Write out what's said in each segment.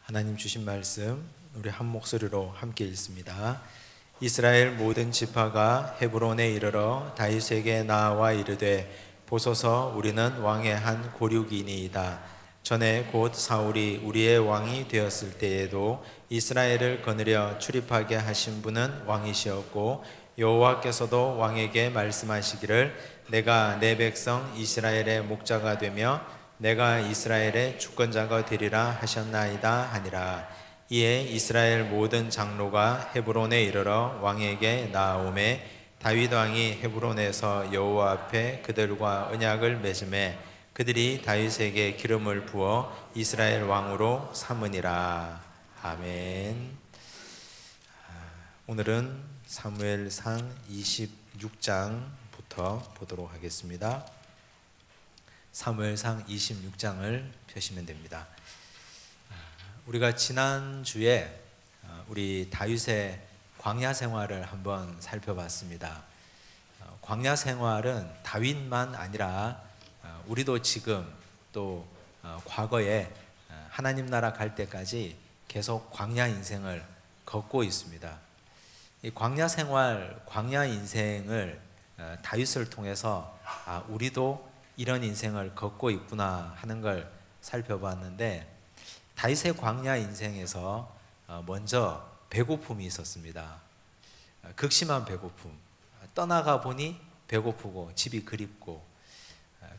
하나님 주신 말씀 우리 한 목소리로 함께 읽습니다. 이스라엘 모든 지파가 헤브론에 이르러 다윗에게 나아와 이르되 보소서 우리는 왕의 한 고륙이니이다. 전에 곧 사울이 우리의 왕이 되었을 때에도 이스라엘을 거느려 출입하게 하신 분은 왕이시었고 여호와께서도 왕에게 말씀하시기를 내가 내 백성 이스라엘의 목자가 되며 내가 이스라엘의 주권자가 되리라 하셨나이다 하니라. 이에 이스라엘 모든 장로가 헤브론에 이르러 왕에게 나아오매 다윗 왕이 헤브론에서 여호와 앞에 그들과 언약을 맺음에 그들이 다윗에게 기름을 부어 이스라엘 왕으로 삼으니라. 아멘. 오늘은 사무엘상 26장부터 보도록 하겠습니다. 사무엘상 26장을 펴시면 됩니다. 우리가 지난주에 우리 다윗의 광야 생활을 한번 살펴봤습니다. 광야 생활은 다윗만 아니라 우리도 지금 또 과거에 하나님 나라 갈 때까지 계속 광야 인생을 걷고 있습니다. 이 광야 생활, 광야 인생을 다윗을 통해서 우리도 이런 인생을 걷고 있구나 하는 걸 살펴봤는데, 다윗의 광야 인생에서 먼저 배고픔이 있었습니다. 극심한 배고픔. 떠나가 보니 배고프고 집이 그립고,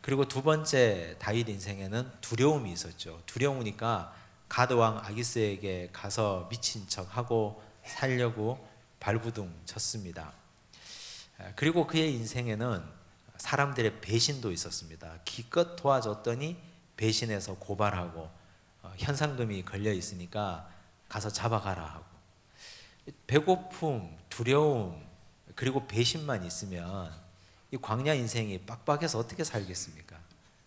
그리고 두 번째 다윗 인생에는 두려움이 있었죠. 두려우니까 가드 왕 아기스에게 가서 미친 척하고 살려고 발부둥 쳤습니다. 그리고 그의 인생에는 사람들의 배신도 있었습니다. 기껏 도와줬더니 배신해서 고발하고 현상금이 걸려 있으니까 가서 잡아가라 하고, 배고픔, 두려움, 그리고 배신만 있으면 이 광야 인생이 빡빡해서 어떻게 살겠습니까?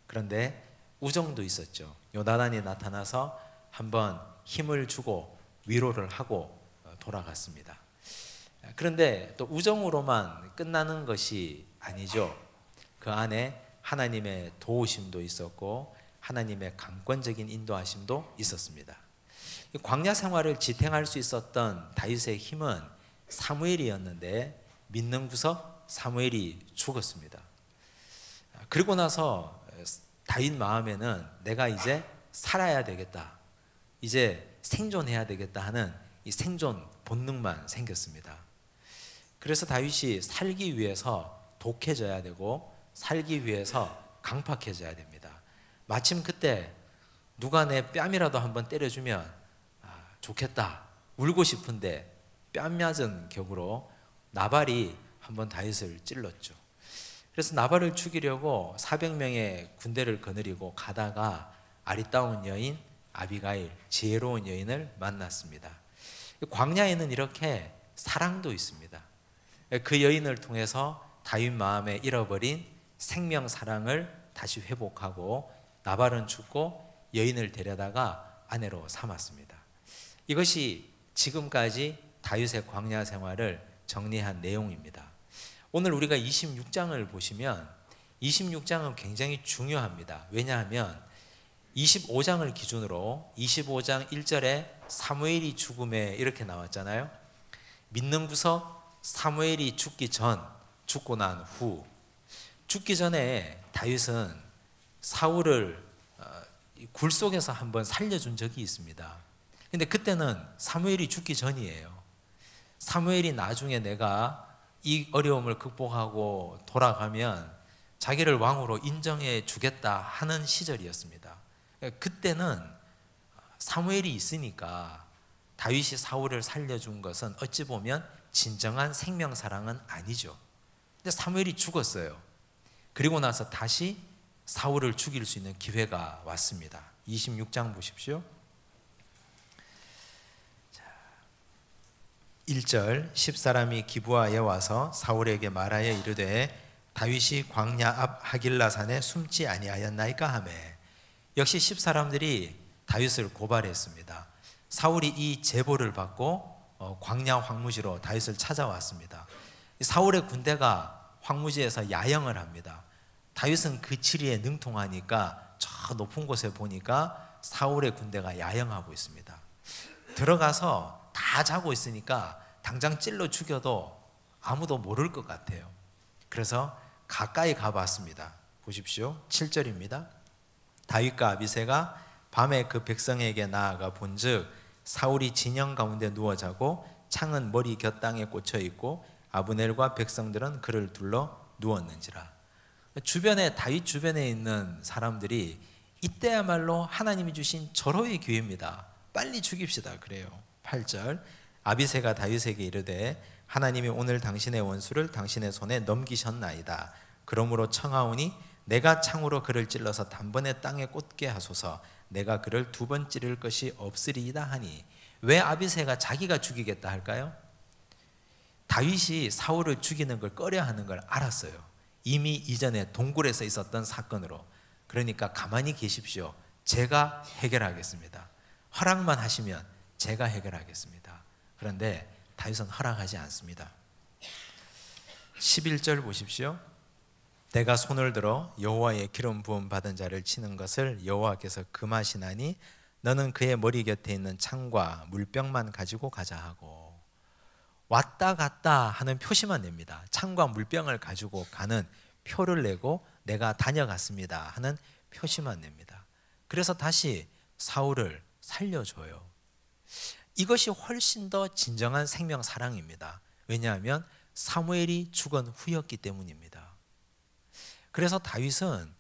그런데 우정도 있었죠. 요나단이 나타나서 한번 힘을 주고 위로를 하고 돌아갔습니다. 그런데 또 우정으로만 끝나는 것이 아니죠. 그 안에 하나님의 도우심도 있었고 하나님의 강권적인 인도하심도 있었습니다. 광야 생활을 지탱할 수 있었던 다윗의 힘은 사무엘이었는데 믿는 구석 사무엘이 죽었습니다. 그리고 나서 다윗 마음에는 내가 이제 살아야 되겠다, 이제 생존해야 되겠다 하는 이 생존 본능만 생겼습니다. 그래서 다윗이 살기 위해서 독해져야 되고 살기 위해서 강팍해져야 됩니다. 마침 그때 누가 내 뺨이라도 한번 때려주면 좋겠다, 울고 싶은데 뺨 맞은 격으로 나발이 한번 다윗을 찔렀죠. 그래서 나발을 죽이려고 400명의 군대를 거느리고 가다가 아리따운 여인 아비가일, 지혜로운 여인을 만났습니다. 광야에는 이렇게 사랑도 있습니다. 그 여인을 통해서 다윗 마음에 잃어버린 생명 사랑을 다시 회복하고 나발은 죽고 여인을 데려다가 아내로 삼았습니다. 이것이 지금까지 다윗의 광야 생활을 정리한 내용입니다. 오늘 우리가 26장을 보시면 26장은 굉장히 중요합니다. 왜냐하면 25장을 기준으로 25장 1절에 사무엘이 죽음에 이렇게 나왔잖아요. 믿는 구석 사무엘이 죽기 전, 죽고 난 후. 죽기 전에 다윗은 사울을 굴 속에서 한번 살려준 적이 있습니다. 근데 그때는 사무엘이 죽기 전이에요. 사무엘이 나중에 내가 이 어려움을 극복하고 돌아가면 자기를 왕으로 인정해 주겠다 하는 시절이었습니다. 그때는 사무엘이 있으니까 다윗이 사울을 살려준 것은 어찌 보면 진정한 생명사랑은 아니죠. 근데 사무엘이 죽었어요. 그리고 나서 다시 사울을 죽일 수 있는 기회가 왔습니다. 26장 보십시오. 1절, 10사람이 기브아에 와서 사울에게 말하여 이르되 다윗이 광야 앞 하길라산에 숨지 아니하였나이까 하매. 역시 10사람들이 다윗을 고발했습니다. 사울이 이 제보를 받고 광야 황무지로 다윗을 찾아왔습니다. 사울의 군대가 황무지에서 야영을 합니다. 다윗은 그 지리에 능통하니까 저 높은 곳에 보니까 사울의 군대가 야영하고 있습니다. 들어가서 다 자고 있으니까 당장 찔러 죽여도 아무도 모를 것 같아요. 그래서 가까이 가봤습니다. 보십시오. 7절입니다. 다윗과 아비새가 밤에 그 백성에게 나아가 본즉 사울이 진영 가운데 누워 자고 창은 머리 곁땅에 꽂혀 있고 아브넬과 백성들은 그를 둘러 누웠는지라. 주변에, 다윗 주변에 있는 사람들이 이때야말로 하나님이 주신 절호의 기회입니다. 빨리 죽입시다 그래요. 8절 아비새가 다윗에게 이르되 하나님이 오늘 당신의 원수를 당신의 손에 넘기셨나이다. 그러므로 청하오니 내가 창으로 그를 찔러서 단번에 땅에 꽂게 하소서. 내가 그를 두 번 찌를 것이 없으리이다 하니. 왜 아비새가 자기가 죽이겠다 할까요? 다윗이 사울을 죽이는 걸 꺼려하는 걸 알았어요. 이미 이전에 동굴에서 있었던 사건으로. 그러니까 가만히 계십시오. 제가 해결하겠습니다. 허락만 하시면 제가 해결하겠습니다. 그런데 다윗은 허락하지 않습니다. 11절 보십시오. 내가 손을 들어 여호와의 기름 부음 받은 자를 치는 것을 여호와께서 금하시나니 너는 그의 머리 곁에 있는 창과 물병만 가지고 가자 하고. 왔다 갔다 하는 표시만 냅니다. 창과 물병을 가지고 가는 표를 내고 내가 다녀갔습니다 하는 표시만 냅니다. 그래서 다시 사울을 살려줘요. 이것이 훨씬 더 진정한 생명 사랑입니다. 왜냐하면 사무엘이 죽은 후였기 때문입니다. 그래서 다윗은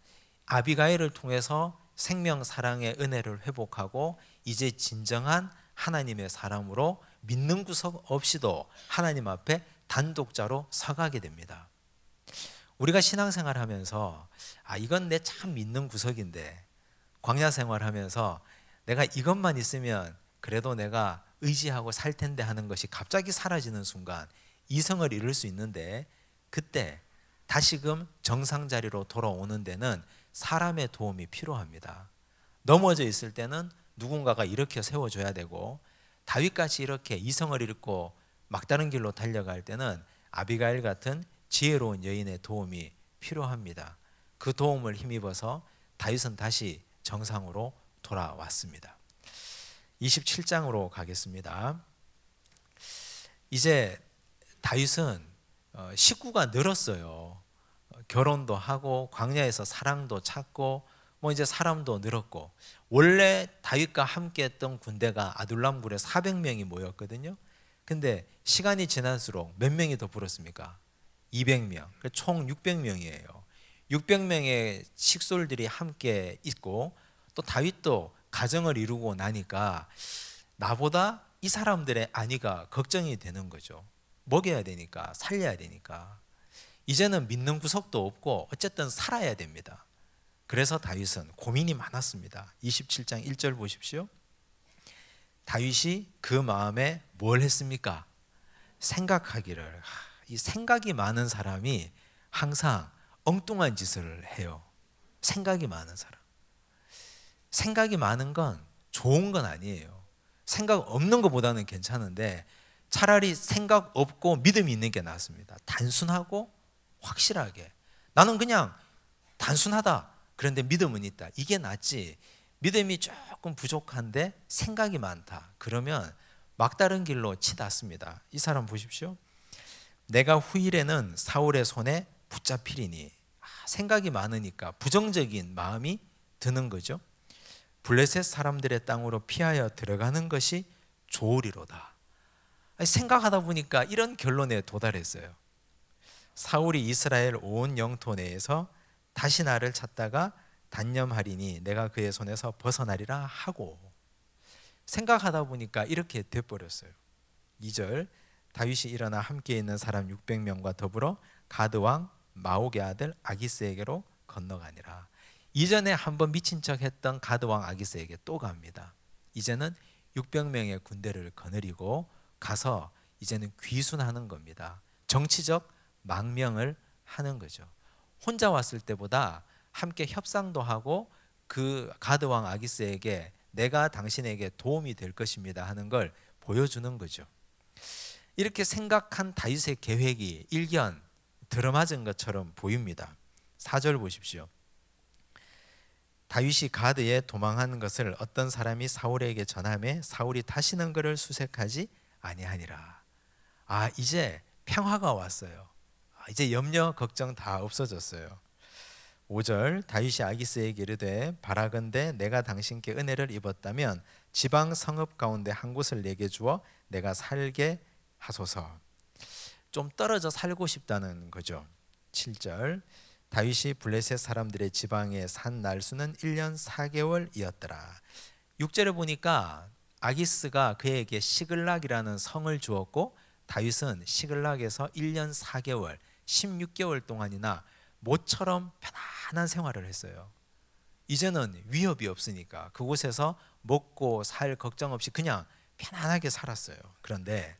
아비가일을 통해서 생명 사랑의 은혜를 회복하고 이제 진정한 하나님의 사람으로 믿는 구석 없이도 하나님 앞에 단독자로 서가게 됩니다. 우리가 신앙생활 하면서 이건 내 참 믿는 구석인데, 광야 생활하면서 내가 이것만 있으면 그래도 내가 의지하고 살 텐데 하는 것이 갑자기 사라지는 순간 이성을 잃을 수 있는데, 그때 다시금 정상 자리로 돌아오는 데는 사람의 도움이 필요합니다. 넘어져 있을 때는 누군가가 일으켜 세워줘야 되고, 다윗같이 이렇게 이성을 잃고 막다른 길로 달려갈 때는 아비가일 같은 지혜로운 여인의 도움이 필요합니다. 그 도움을 힘입어서 다윗은 다시 정상으로 돌아왔습니다. 27장으로 가겠습니다. 이제 다윗은 식구가 늘었어요. 결혼도 하고 광야에서 사랑도 찾고 이제 사람도 늘었고, 원래 다윗과 함께 했던 군대가 아둘람 굴에 400명이 모였거든요. 근데 시간이 지날수록 몇 명이 더 불었습니까? 200명. 총 600명이에요. 600명의 식솔들이 함께 있고, 또 다윗도 가정을 이루고 나니까 나보다 이 사람들의 안위가 걱정이 되는 거죠. 먹여야 되니까, 살려야 되니까. 이제는 믿는 구석도 없고 어쨌든 살아야 됩니다. 그래서 다윗은 고민이 많았습니다. 27장 1절 보십시오. 다윗이 그 마음에 뭘 했습니까? 생각하기를. 이 생각이 많은 사람이 항상 엉뚱한 짓을 해요. 생각이 많은 사람. 생각이 많은 건 좋은 건 아니에요. 생각 없는 것보다는 괜찮은데 차라리 생각 없고 믿음이 있는 게 낫습니다. 단순하고 확실하게. 나는 그냥 단순하다. 그런데 믿음은 있다. 이게 낫지. 믿음이 조금 부족한데 생각이 많다. 그러면 막다른 길로 치닫습니다. 이 사람 보십시오. 내가 후일에는 사울의 손에 붙잡히리니. 생각이 많으니까 부정적인 마음이 드는 거죠. 블레셋 사람들의 땅으로 피하여 들어가는 것이 좋으리로다. 생각하다 보니까 이런 결론에 도달했어요. 사울이 이스라엘 온 영토 내에서 다시 나를 찾다가 단념하리니 내가 그의 손에서 벗어나리라 하고, 생각하다 보니까 이렇게 돼버렸어요. 2절 다윗이 일어나 함께 있는 사람 600명과 더불어 가드왕 마옥의 아들 아기스에게로 건너가니라. 이전에 한번 미친 척 했던 가드왕 아기스에게 또 갑니다. 이제는 600명의 군대를 거느리고 가서 이제는 귀순하는 겁니다. 정치적 망명을 하는 거죠. 혼자 왔을 때보다 함께 협상도 하고 그 가드왕 아기스에게 내가 당신에게 도움이 될 것입니다 하는 걸 보여주는 거죠. 이렇게 생각한 다윗의 계획이 일견 들어맞은 것처럼 보입니다. 4절 보십시오. 다윗이 가드에 도망하는 것을 어떤 사람이 사울에게 전하매 사울이 다시는 그를 수색하지 아니하니라. 이제 평화가 왔어요. 이제 염려 걱정 다 없어졌어요. 5절 다윗이 아기스에게 이르되 바라건대 내가 당신께 은혜를 입었다면 지방 성읍 가운데 한 곳을 내게 주어 내가 살게 하소서. 좀 떨어져 살고 싶다는 거죠. 7절 다윗이 블레셋 사람들의 지방에 산 날수는 1년 4개월이었더라. 6절에 보니까 아기스가 그에게 시글락이라는 성을 주었고 다윗은 시글락에서 1년 4개월 16개월 동안이나 모처럼 편안한 생활을 했어요. 이제는 위협이 없으니까 그곳에서 먹고 살 걱정 없이 그냥 편안하게 살았어요. 그런데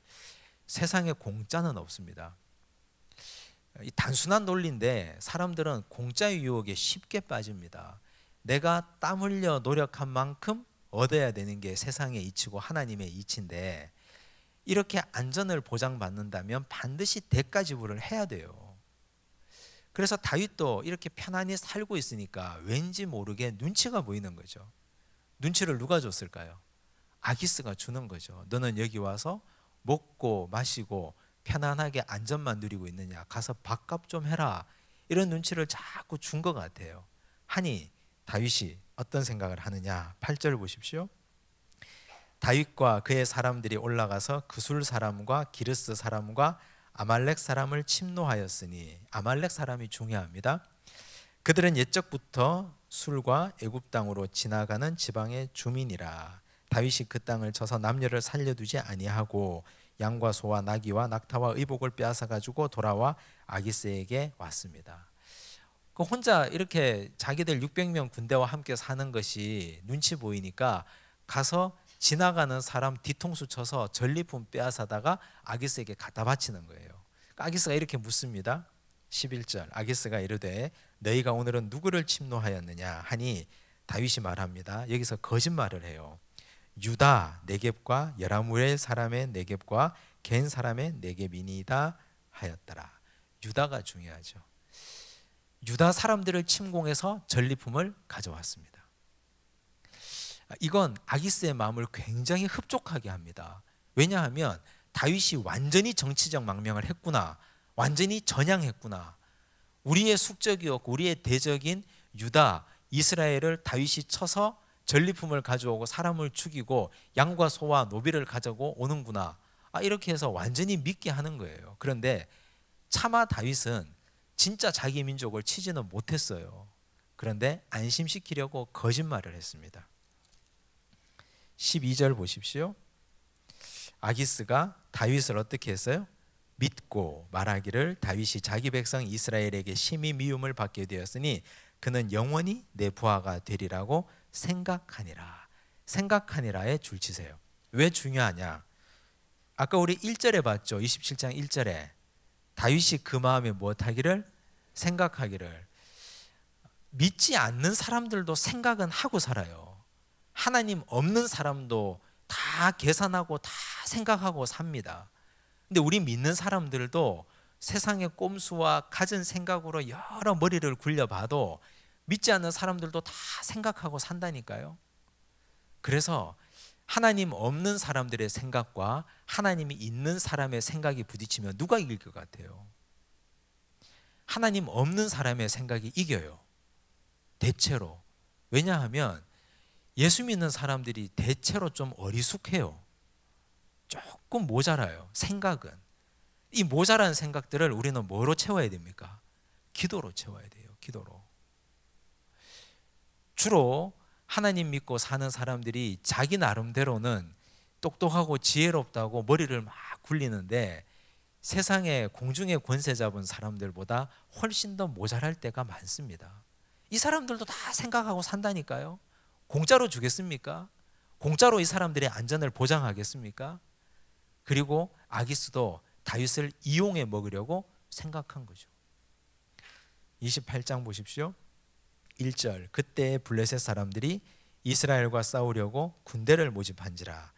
세상에 공짜는 없습니다. 이 단순한 논리인데 사람들은 공짜의 유혹에 쉽게 빠집니다. 내가 땀 흘려 노력한 만큼 얻어야 되는 게 세상의 이치고 하나님의 이치인데 이렇게 안전을 보장받는다면 반드시 대가 지불을 해야 돼요. 그래서 다윗도 이렇게 편안히 살고 있으니까 왠지 모르게 눈치가 보이는 거죠. 눈치를 누가 줬을까요? 아기스가 주는 거죠. 너는 여기 와서 먹고 마시고 편안하게 안전만 누리고 있느냐, 가서 밥값 좀 해라, 이런 눈치를 자꾸 준 것 같아요. 하니 다윗이 어떤 생각을 하느냐, 8절 보십시오. 다윗과 그의 사람들이 올라가서 그술 사람과 기르스 사람과 아말렉 사람을 침노하였으니, 아말렉 사람이 중요합니다. 그들은 옛적부터 술과 애굽 땅으로 지나가는 지방의 주민이라. 다윗이 그 땅을 쳐서 남녀를 살려두지 아니하고 양과 소와 나귀와 낙타와 의복을 빼앗아 가지고 돌아와 아기스에게 왔습니다. 혼자 이렇게 자기들 600명 군대와 함께 사는 것이 눈치 보이니까 가서 지나가는 사람 뒤통수 쳐서 전리품 빼앗아다가 아기스에게 갖다 바치는 거예요. 아기스가 이렇게 묻습니다. 11절 아기스가 이르되 너희가 오늘은 누구를 침노하였느냐 하니 다윗이 말합니다. 여기서 거짓말을 해요. 유다 네겝과 여라무엘 사람의 네겝과 겐 사람의 네겝이니이다 하였더라. 유다가 중요하죠. 유다 사람들을 침공해서 전리품을 가져왔습니다. 이건 아기스의 마음을 굉장히 흡족하게 합니다. 왜냐하면 다윗이 완전히 정치적 망명을 했구나, 완전히 전향했구나. 우리의 숙적이었고 우리의 대적인 유다, 이스라엘을 다윗이 쳐서 전리품을 가져오고 사람을 죽이고 양과 소와 노비를 가져고 오는구나, 이렇게 해서 완전히 믿게 하는 거예요. 그런데 차마 다윗은 진짜 자기 민족을 치지는 못했어요. 그런데 안심시키려고 거짓말을 했습니다. 12절 보십시오. 아기스가 다윗을 어떻게 했어요? 믿고 말하기를 다윗이 자기 백성 이스라엘에게 심히 미움을 받게 되었으니 그는 영원히 내 부하가 되리라고 생각하니라. 생각하니라에 줄치세요. 왜 중요하냐? 아까 우리 1절에 봤죠. 27장 1절에 다윗이 그 마음에 무엇하기를? 생각하기를. 믿지 않는 사람들도 생각은 하고 살아요. 하나님 없는 사람도 다 계산하고 다 생각하고 삽니다. 근데 우리 믿는 사람들도 세상의 꼼수와 갖은 생각으로 여러 머리를 굴려봐도 믿지 않는 사람들도 다 생각하고 산다니까요. 그래서 하나님 없는 사람들의 생각과 하나님이 있는 사람의 생각이 부딪히면 누가 이길 것 같아요? 하나님 없는 사람의 생각이 이겨요. 대체로. 왜냐하면 예수 믿는 사람들이 대체로 좀 어리숙해요. 조금 모자라요. 생각은. 이 모자란 생각들을 우리는 뭐로 채워야 됩니까? 기도로 채워야 돼요. 기도로. 주로 하나님 믿고 사는 사람들이 자기 나름대로는 똑똑하고 지혜롭다고 머리를 막 굴리는데 세상에 공중의 권세 잡은 사람들보다 훨씬 더 모자랄 때가 많습니다. 이 사람들도 다 생각하고 산다니까요. 공짜로 주겠습니까? 공짜로 이 사람들의 안전을 보장하겠습니까? 그리고 아기스도 다윗을 이용해 먹으려고 생각한 거죠. 28장 보십시오. 1절 그때 블레셋 사람들이 이스라엘과 싸우려고 군대를 모집한지라.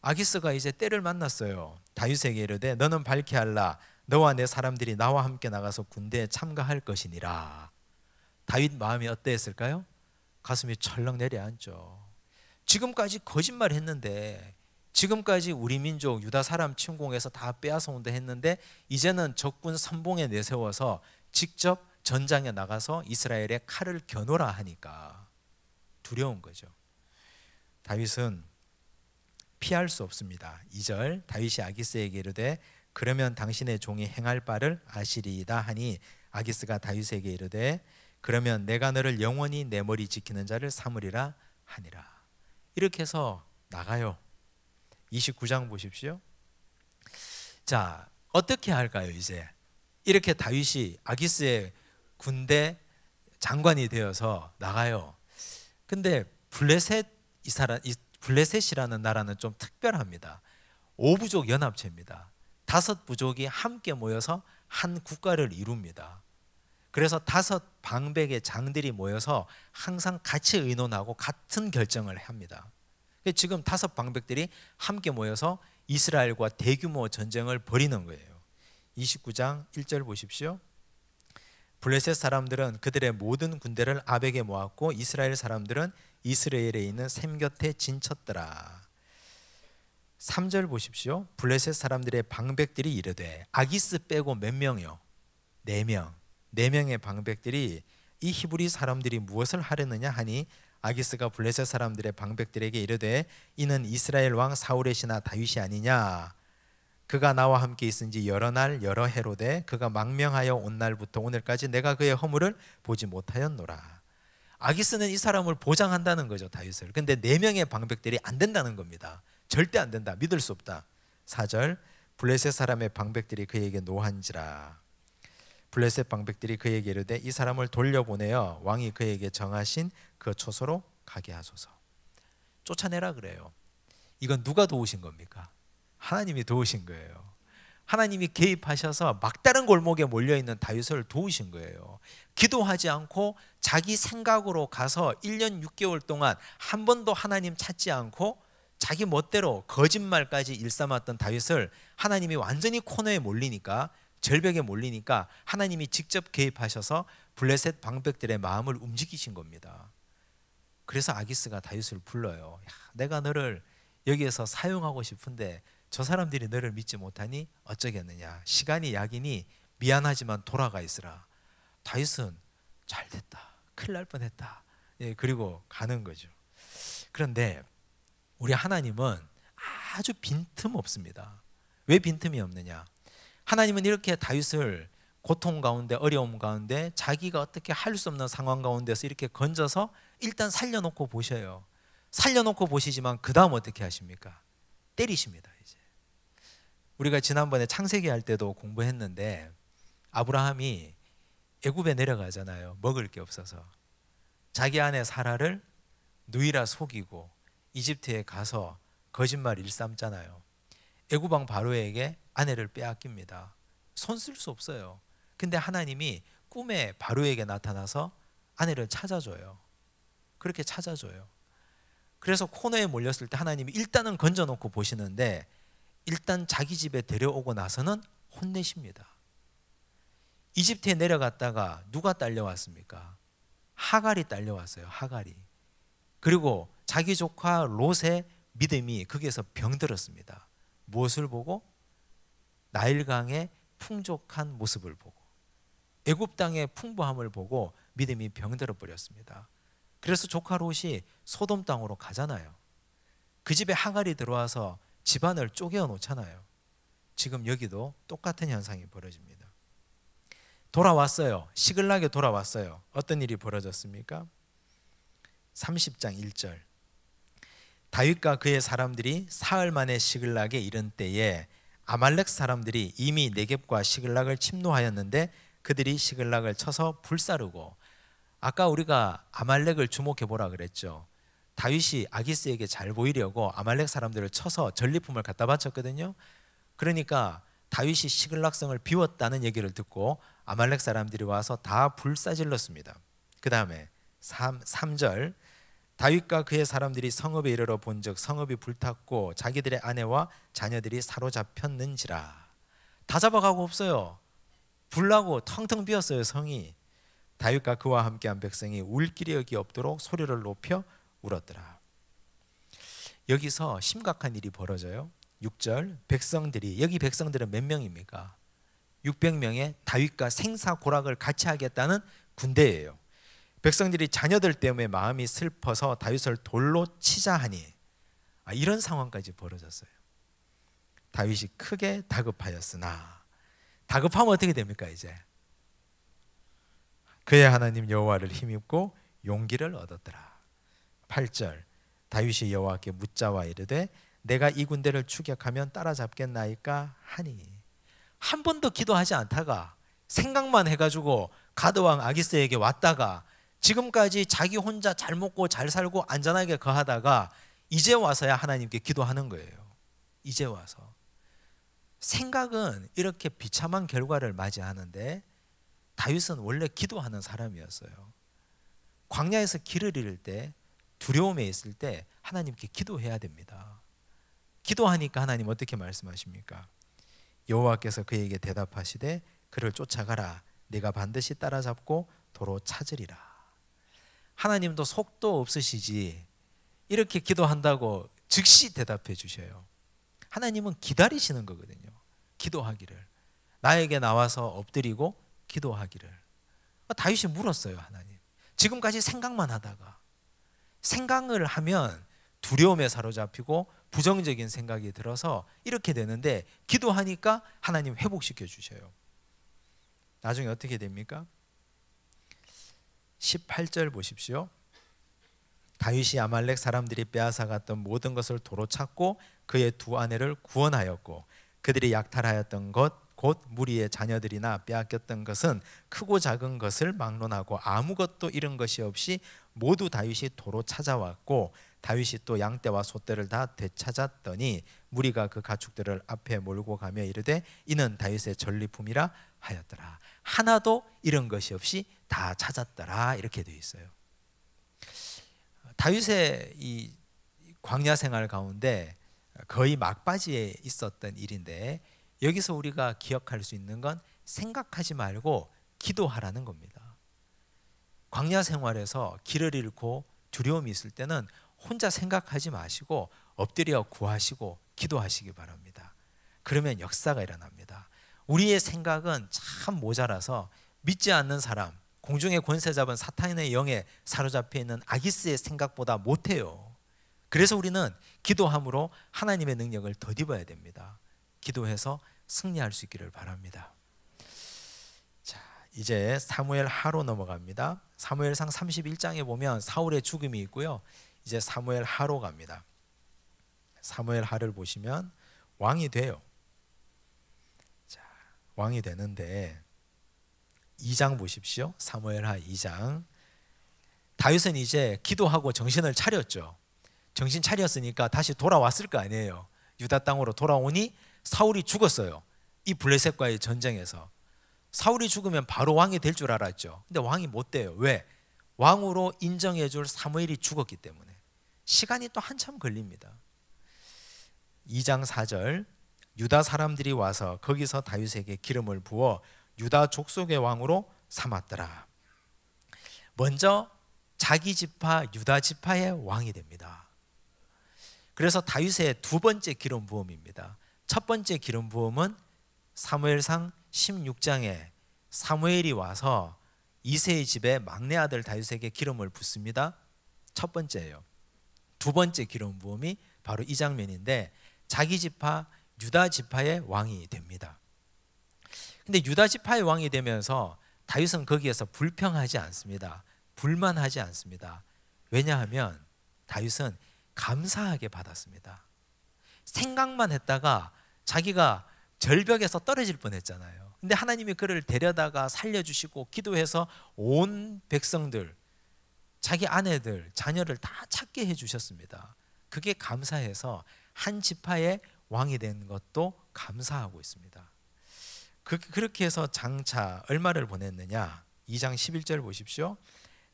아기스가 이제 때를 만났어요. 다윗에게 이르되 너는 밝히 알라. 너와 내 사람들이 나와 함께 나가서 군대에 참가할 것이니라. 다윗 마음이 어떠했을까요? 가슴이 철렁 내려앉죠. 지금까지 거짓말했는데, 지금까지 우리 민족 유다 사람 침공해서 다 빼앗아온다 했는데, 이제는 적군 선봉에 내세워서 직접 전장에 나가서 이스라엘의 칼을 겨누라 하니까 두려운 거죠. 다윗은 피할 수 없습니다. 2절, 다윗이 아기스에게 이르되 그러면 당신의 종이 행할 바를 아시리이다 하니, 아기스가 다윗에게 이르되 그러면 내가 너를 영원히 내 머리 지키는 자를 삼으리라 하니라. 이렇게 해서 나가요. 29장 보십시오. 자, 어떻게 할까요? 이제 이렇게 다윗이 아기스의 군대 장관이 되어서 나가요. 근데 블레셋이라는 나라는 좀 특별합니다. 5부족 연합체입니다. 5부족이 함께 모여서 한 국가를 이룹니다. 그래서 5방백의 장들이 모여서 항상 같이 의논하고 같은 결정을 합니다. 지금 5방백들이 함께 모여서 이스라엘과 대규모 전쟁을 벌이는 거예요. 29장 1절 보십시오. 블레셋 사람들은 그들의 모든 군대를 아벡에 모았고 이스라엘 사람들은 이스라엘에 있는 샘 곁에 진쳤더라. 3절 보십시오. 블레셋 사람들의 방백들이 이르되, 아기스 빼고 몇 명이요? 4명. 4명의 방백들이 이 히브리 사람들이 무엇을 하려느냐 하니, 아기스가 블레셋 사람들의 방백들에게 이르되 이는 이스라엘 왕 사울의 신하 다윗이 아니냐. 그가 나와 함께 있은 지 여러 날 여러 해로되 그가 망명하여 온 날부터 오늘까지 내가 그의 허물을 보지 못하였노라. 아기스는 이 사람을 보장한다는 거죠, 다윗을. 근데 4명의 방백들이 안 된다는 겁니다. 절대 안 된다, 믿을 수 없다. 4절, 블레셋 사람의 방백들이 그에게 노한지라. 블레셋 방백들이 그에게 이르되 이 사람을 돌려보내어 왕이 그에게 정하신 그 초소로 가게 하소서. 쫓아내라 그래요. 이건 누가 도우신 겁니까? 하나님이 도우신 거예요. 하나님이 개입하셔서 막다른 골목에 몰려있는 다윗을 도우신 거예요. 기도하지 않고 자기 생각으로 가서 1년 6개월 동안 한 번도 하나님 찾지 않고 자기 멋대로 거짓말까지 일삼았던 다윗을 하나님이 완전히 코너에 몰리니까, 절벽에 몰리니까 하나님이 직접 개입하셔서 블레셋 방백들의 마음을 움직이신 겁니다. 그래서 아기스가 다윗을 불러요. 야, 내가 너를 여기에서 사용하고 싶은데 저 사람들이 너를 믿지 못하니 어쩌겠느냐. 시간이 약이니 미안하지만 돌아가 있으라. 다윗은 잘됐다, 큰일 날 뻔했다. 예, 그리고 가는 거죠. 그런데 우리 하나님은 아주 빈틈없습니다. 왜 빈틈이 없느냐? 하나님은 이렇게 다윗을 고통 가운데, 어려움 가운데, 자기가 어떻게 할 수 없는 상황 가운데서 이렇게 건져서 일단 살려놓고 보셔요. 살려놓고 보시지만 그 다음 어떻게 하십니까? 때리십니다. 이제 우리가 지난번에 창세기 할 때도 공부했는데, 아브라함이 애굽에 내려가잖아요. 먹을 게 없어서. 자기 아내 사라를 누이라 속이고 이집트에 가서 거짓말 일삼잖아요. 애굽 왕 바로에게 아내를 빼앗깁니다. 손 쓸 수 없어요. 근데 하나님이 꿈에 바로에게 나타나서 아내를 찾아줘요. 그렇게 찾아줘요. 그래서 코너에 몰렸을 때 하나님이 일단은 건져놓고 보시는데, 일단 자기 집에 데려오고 나서는 혼내십니다. 이집트에 내려갔다가 누가 딸려왔습니까? 하갈이 딸려왔어요. 하갈이. 그리고 자기 조카 롯의 믿음이 거기에서 병들었습니다. 무엇을 보고? 나일강의 풍족한 모습을 보고, 애굽 땅의 풍부함을 보고 믿음이 병들어 버렸습니다. 그래서 조카 롯이 소돔 땅으로 가잖아요. 그 집에 하갈이 들어와서 집안을 쪼개어 놓잖아요. 지금 여기도 똑같은 현상이 벌어집니다. 돌아왔어요. 시글락에 돌아왔어요. 어떤 일이 벌어졌습니까? 30장 1절. 다윗과 그의 사람들이 사흘 만에 시글락에 이른 때에 아말렉 사람들이 이미 네겝과 시글락을 침노하였는데 그들이 시글락을 쳐서 불사르고, 아까 우리가 아말렉을 주목해 보라 그랬죠. 다윗이 아기스에게 잘 보이려고 아말렉 사람들을 쳐서 전리품을 갖다 바쳤거든요. 그러니까 다윗이 시글락성을 비웠다는 얘기를 듣고 아말렉 사람들이 와서 다 불사질렀습니다. 그 다음에 3절. 다윗과 그의 사람들이 성읍에 이르러 본즉 성읍이 불탔고 자기들의 아내와 자녀들이 사로잡혔는지라. 다 잡아가고 없어요. 불나고 텅텅 비었어요, 성이. 다윗과 그와 함께한 백성이 울 길이 여기 없도록 소리를 높여 울었더라. 여기서 심각한 일이 벌어져요. 6절 백성들이, 여기 백성들은 몇 명입니까? 600명의 다윗과 생사고락을 같이 하겠다는 군대예요. 백성들이 자녀들 때문에 마음이 슬퍼서 다윗을 돌로 치자 하니, 이런 상황까지 벌어졌어요. 다윗이 크게 다급하였으나, 다급하면 어떻게 됩니까? 이제 그의 하나님 여호와를 힘입고 용기를 얻었더라. 8절 다윗이 여호와께 묻자와 이르되 내가 이 군대를 추격하면 따라잡겠나이까 하니, 한 번도 기도하지 않다가 생각만 해가지고 가드왕 아기스에게 왔다가 지금까지 자기 혼자 잘 먹고 잘 살고 안전하게 거하다가 이제 와서야 하나님께 기도하는 거예요. 이제 와서. 생각은 이렇게 비참한 결과를 맞이하는데 다윗은 원래 기도하는 사람이었어요. 광야에서 길을 잃을 때, 두려움에 있을 때 하나님께 기도해야 됩니다. 기도하니까 하나님 어떻게 말씀하십니까? 여호와께서 그에게 대답하시되 그를 쫓아가라. 네가 반드시 따라잡고 도로 찾으리라. 하나님도 속도 없으시지 이렇게 기도한다고 즉시 대답해 주셔요. 하나님은 기다리시는 거거든요. 기도하기를, 나에게 나와서 엎드리고 기도하기를. 다윗이 물었어요. 하나님, 지금까지 생각만 하다가, 생각을 하면 두려움에 사로잡히고 부정적인 생각이 들어서 이렇게 되는데 기도하니까 하나님 회복시켜 주셔요. 나중에 어떻게 됩니까? 18절 보십시오. 다윗이 아말렉 사람들이 빼앗아갔던 모든 것을 도로 찾고 그의 두 아내를 구원하였고 그들이 약탈하였던 것 곧 무리의 자녀들이나 빼앗겼던 것은 크고 작은 것을 막론하고 아무것도 잃은 것이 없이 모두 다윗이 도로 찾아왔고 다윗이 또 양떼와 소떼를 다 되찾았더니 무리가 그 가축들을 앞에 몰고 가며 이르되 이는 다윗의 전리품이라 하였더라. 하나도 잃은 것이 없이 다 찾았더라. 이렇게 되어 있어요. 다윗의 이 광야 생활 가운데 거의 막바지에 있었던 일인데 여기서 우리가 기억할 수 있는 건 생각하지 말고 기도하라는 겁니다. 광야 생활에서 길을 잃고 두려움이 있을 때는 혼자 생각하지 마시고 엎드려 구하시고 기도하시기 바랍니다. 그러면 역사가 일어납니다. 우리의 생각은 참 모자라서 믿지 않는 사람, 공중의 권세 잡은 사탄의 영에 사로잡혀 있는 아기스의 생각보다 못해요. 그래서 우리는 기도함으로 하나님의 능력을 덧입어야 됩니다. 기도해서 승리할 수 있기를 바랍니다. 자, 이제 사무엘 하로 넘어갑니다. 사무엘상 31장에 보면 사울의 죽음이 있고요. 이제 사무엘 하로 갑니다. 사무엘 하를 보시면 왕이 돼요. 자, 왕이 되는데 2장 보십시오. 사무엘 하 2장. 다윗은 이제 기도하고 정신을 차렸죠. 정신 차렸으니까 다시 돌아왔을 거 아니에요. 유다 땅으로 돌아오니 사울이 죽었어요. 이 블레셋과의 전쟁에서. 사울이 죽으면 바로 왕이 될 줄 알았죠. 근데 왕이 못 돼요. 왜? 왕으로 인정해 줄 사무엘이 죽었기 때문에. 시간이 또 한참 걸립니다. 2장 4절 유다 사람들이 와서 거기서 다윗에게 기름을 부어 유다 족속의 왕으로 삼았더라. 먼저 자기 지파 유다 지파의 왕이 됩니다. 그래서 다윗의 두 번째 기름 부음입니다. 첫 번째 기름 부음은 사무엘상 16장에 사무엘이 와서 이새의 집에 막내 아들 다윗에게 기름을 붓습니다. 첫 번째예요. 두 번째 기름 부음이 바로 이 장면인데 자기 지파 유다 지파의 왕이 됩니다. 근데 유다 지파의 왕이 되면서 다윗은 거기에서 불평하지 않습니다. 불만하지 않습니다. 왜냐하면 다윗은 감사하게 받았습니다. 생각만 했다가 자기가 절벽에서 떨어질 뻔했잖아요. 근데 하나님이 그를 데려다가 살려주시고 기도해서 온 백성들, 자기 아내들, 자녀를 다 찾게 해주셨습니다. 그게 감사해서 한 지파의 왕이 된 것도 감사하고 있습니다. 그렇게 해서 장차 얼마를 보냈느냐? 2장 11절 보십시오.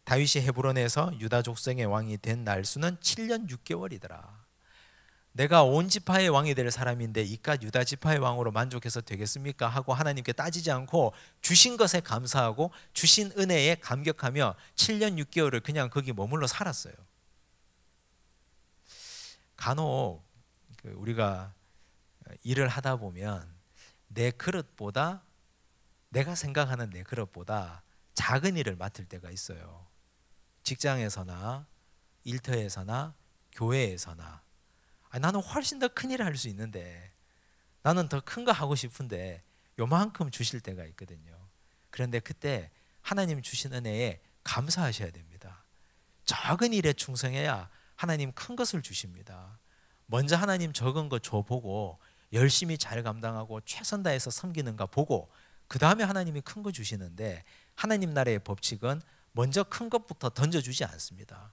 다윗이 헤브론에서 유다 족속의 왕이 된 날수는 7년 6개월이더라. 내가 온 지파의 왕이 될 사람인데 이깟 유다 지파의 왕으로 만족해서 되겠습니까? 하고 하나님께 따지지 않고 주신 것에 감사하고 주신 은혜에 감격하며 7년 6개월을 그냥 거기 머물러 살았어요. 간혹 우리가 일을 하다 보면 내 그릇보다, 내가 생각하는 내 그릇보다 작은 일을 맡을 때가 있어요. 직장에서나 일터에서나 교회에서나. 나는 훨씬 더 큰 일을 할 수 있는데, 나는 더 큰 거 하고 싶은데 요만큼 주실 때가 있거든요. 그런데 그때 하나님 주신 은혜에 감사하셔야 됩니다. 작은 일에 충성해야 하나님 큰 것을 주십니다. 먼저 하나님 적은 거 줘보고 열심히 잘 감당하고 최선 다해서 섬기는가 보고 그 다음에 하나님이 큰 거 주시는데, 하나님 나라의 법칙은 먼저 큰 것부터 던져주지 않습니다.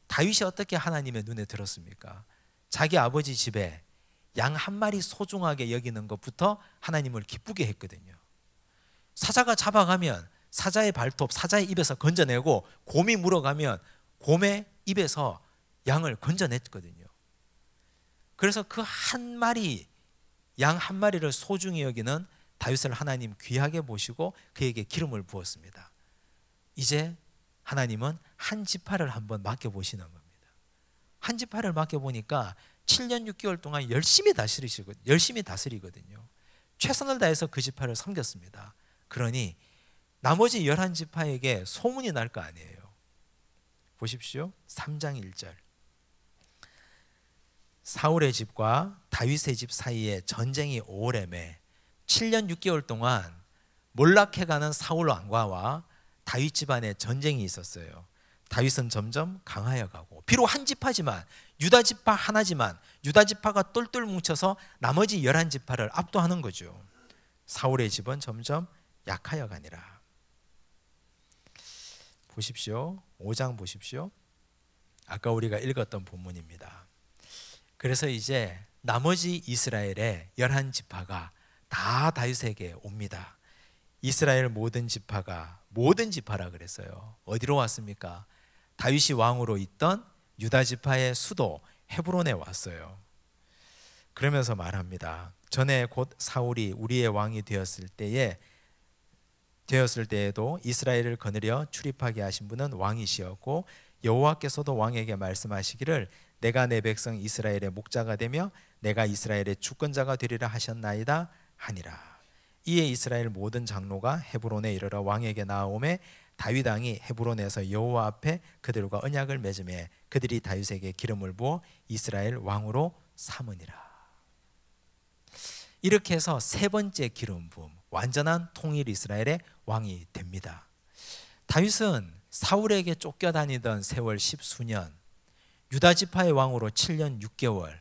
다윗이 어떻게 하나님의 눈에 들었습니까? 자기 아버지 집에 양 한 마리 소중하게 여기는 것부터 하나님을 기쁘게 했거든요. 사자가 잡아가면 사자의 발톱, 사자의 입에서 건져내고, 곰이 물어가면 곰의 입에서 양을 건져냈거든요. 그래서 그 한 마리, 양 한 마리를 소중히 여기는 다윗을 하나님 귀하게 보시고 그에게 기름을 부었습니다. 이제 하나님은 한 지파를 한번 맡겨보시는 겁니다. 한 지파를 맡겨보니까 7년 6개월 동안 열심히 다스리거든요. 최선을 다해서 그 지파를 섬겼습니다. 그러니 나머지 11지파에게 소문이 날 거 아니에요. 보십시오. 3장 1절. 사울의 집과 다윗의 집 사이에 전쟁이 오래매 7년 6개월 동안 몰락해가는 사울 왕과와 다윗 집안에 전쟁이 있었어요. 다윗은 점점 강하여 가고, 비록 한 지파지만, 유다 지파 하나지만 유다 지파가 똘똘 뭉쳐서 나머지 11지파를 압도하는 거죠. 사울의 집은 점점 약하여 가니라. 보십시오. 5장 보십시오. 아까 우리가 읽었던 본문입니다. 그래서 이제 나머지 이스라엘의 11지파가 다 다윗에게 옵니다. 이스라엘 모든 지파라 그랬어요. 어디로 왔습니까? 다윗이 왕으로 있던 유다 지파의 수도 헤브론에 왔어요. 그러면서 말합니다. 전에 곧 사울이 우리의 왕이 되었을 때에도 이스라엘을 거느려 출입하게 하신 분은 왕이시었고, 여호와께서도 왕에게 말씀하시기를 내가 내 백성 이스라엘의 목자가 되며 내가 이스라엘의 주권자가 되리라 하셨나이다 하니라. 이에 이스라엘 모든 장로가 헤브론에 이르러 왕에게 나아오매 다윗 왕이 헤브론에서 여호와 앞에 그들과 언약을 맺으매 그들이 다윗에게 기름을 부어 이스라엘 왕으로 삼으니라. 이렇게 해서 세 번째 기름 부음, 완전한 통일 이스라엘의 왕이 됩니다. 다윗은 사울에게 쫓겨다니던 세월 10수년, 유다 지파의 왕으로 7년 6개월,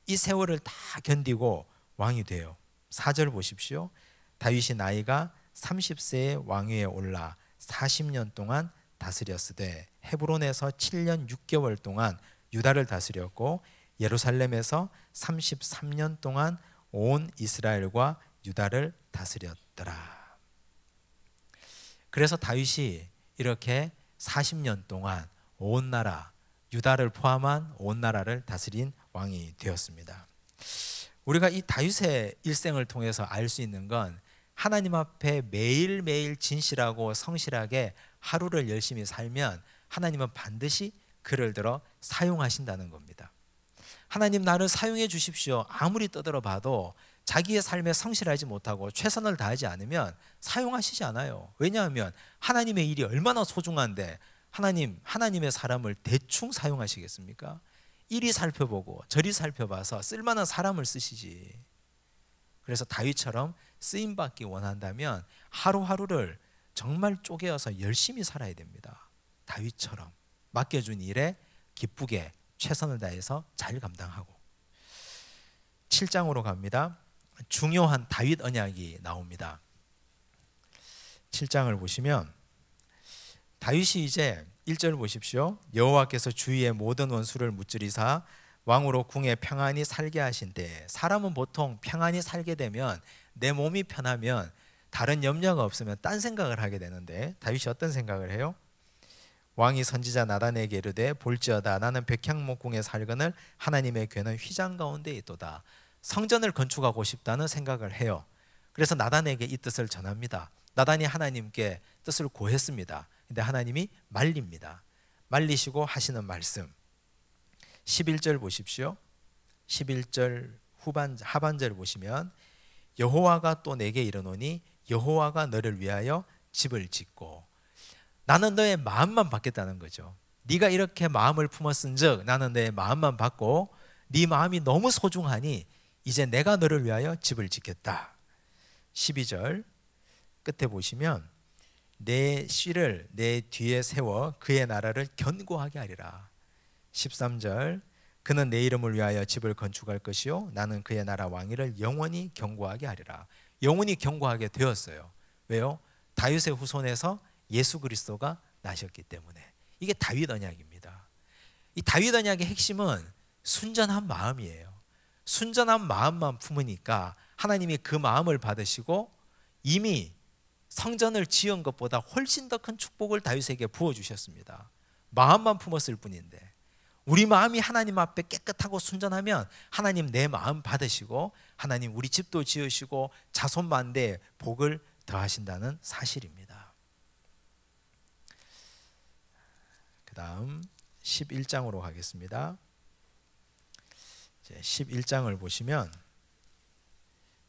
이 세월을 다 견디고 왕이 돼요. 4절 보십시오. 다윗이 나이가 30세의 왕위에 올라 40년 동안 다스렸으되 헤브론에서 7년 6개월 동안 유다를 다스렸고, 예루살렘에서 33년 동안 온 이스라엘과 유다를 다스렸더라. 그래서 다윗이 이렇게 40년 동안 온 나라, 유다를 포함한 온 나라를 다스린 왕이 되었습니다. 우리가 이 다윗의 일생을 통해서 알 수 있는 건, 하나님 앞에 매일매일 진실하고 성실하게 하루를 열심히 살면 하나님은 반드시 그를 들어 사용하신다는 겁니다. 하나님 나를 사용해 주십시오. 아무리 떠들어 봐도 자기의 삶에 성실하지 못하고 최선을 다하지 않으면 사용하시지 않아요. 왜냐하면 하나님의 일이 얼마나 소중한데 하나님의 사람을 대충 사용하시겠습니까? 이리 살펴보고 저리 살펴봐서 쓸만한 사람을 쓰시지. 그래서 다윗처럼 쓰임받기 원한다면 하루하루를 정말 쪼개어서 열심히 살아야 됩니다. 다윗처럼 맡겨준 일에 기쁘게 최선을 다해서 잘 감당하고. 7장으로 갑니다. 중요한 다윗 언약이 나옵니다. 7장을 보시면 다윗이 이제 1절 보십시오. 여호와께서 주위의 모든 원수를 무찌리사 왕으로 궁에 평안히 살게 하신 때, 사람은 보통 평안히 살게 되면, 내 몸이 편하면, 다른 염려가 없으면 딴 생각을 하게 되는데 다윗이 어떤 생각을 해요? 왕이 선지자 나단에게 이르되 볼지어다 나는 백향목궁에 살거늘 하나님의 궤는 휘장 가운데 있도다. 성전을 건축하고 싶다는 생각을 해요. 그래서 나단에게 이 뜻을 전합니다. 나단이 하나님께 뜻을 고했습니다. 근데 하나님이 말립니다. 말리시고 하시는 말씀 11절 보십시오. 11절 하반절 보시면 여호와가 또 내게 이르노니 여호와가 너를 위하여 집을 짓고. 나는 너의 마음만 받겠다는 거죠. 네가 이렇게 마음을 품었은즉 나는 너의 마음만 받고 네 마음이 너무 소중하니 이제 내가 너를 위하여 집을 짓겠다. 12절 끝에 보시면 내 씨를 내 뒤에 세워 그의 나라를 견고하게 하리라. 13절 그는 내 이름을 위하여 집을 건축할 것이요 나는 그의 나라 왕위를 영원히 견고하게 하리라. 영원히 견고하게 되었어요. 왜요? 다윗의 후손에서 예수 그리스도가 나셨기 때문에. 이게 다윗 언약입니다. 이 다윗 언약의 핵심은 순전한 마음이에요. 순전한 마음만 품으니까 하나님이 그 마음을 받으시고 이미 성전을 지은 것보다 훨씬 더 큰 축복을 다윗에게 부어주셨습니다. 마음만 품었을 뿐인데 우리 마음이 하나님 앞에 깨끗하고 순전하면 하나님 내 마음 받으시고 하나님 우리 집도 지으시고 자손 만대에 복을 더하신다는 사실입니다. 그 다음 11장으로 가겠습니다. 11장을 보시면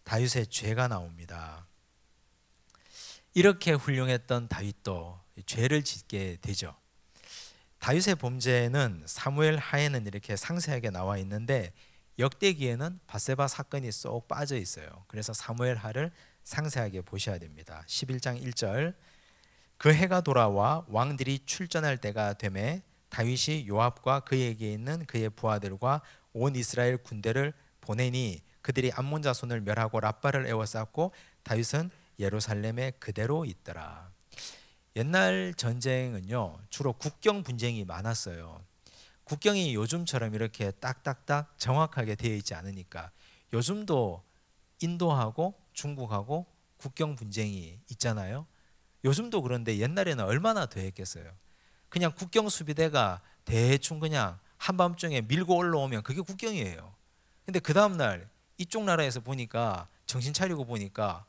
다윗의 죄가 나옵니다. 이렇게 훌륭했던 다윗도 죄를 짓게 되죠. 다윗의 범죄는 사무엘 하에는 이렇게 상세하게 나와 있는데 역대기에는 밧세바 사건이 쏙 빠져 있어요. 그래서 사무엘 하를 상세하게 보셔야 됩니다. 11장 1절 그 해가 돌아와 왕들이 출전할 때가 되매 다윗이 요압과 그에게 있는 그의 부하들과 온 이스라엘 군대를 보내니 그들이 암몬 자손을 멸하고 랍바를 에워쌌고 다윗은 예루살렘에 그대로 있더라. 옛날 전쟁은요 주로 국경 분쟁이 많았어요. 국경이 요즘처럼 이렇게 딱딱딱 정확하게 되어 있지 않으니까 요즘도 인도하고 중국하고 국경 분쟁이 있잖아요. 요즘도 그런데 옛날에는 얼마나 더 했겠어요. 그냥 국경 수비대가 대충 그냥 한밤중에 밀고 올라오면 그게 국경이에요. 근데 그 다음날 이쪽 나라에서 보니까 정신 차리고 보니까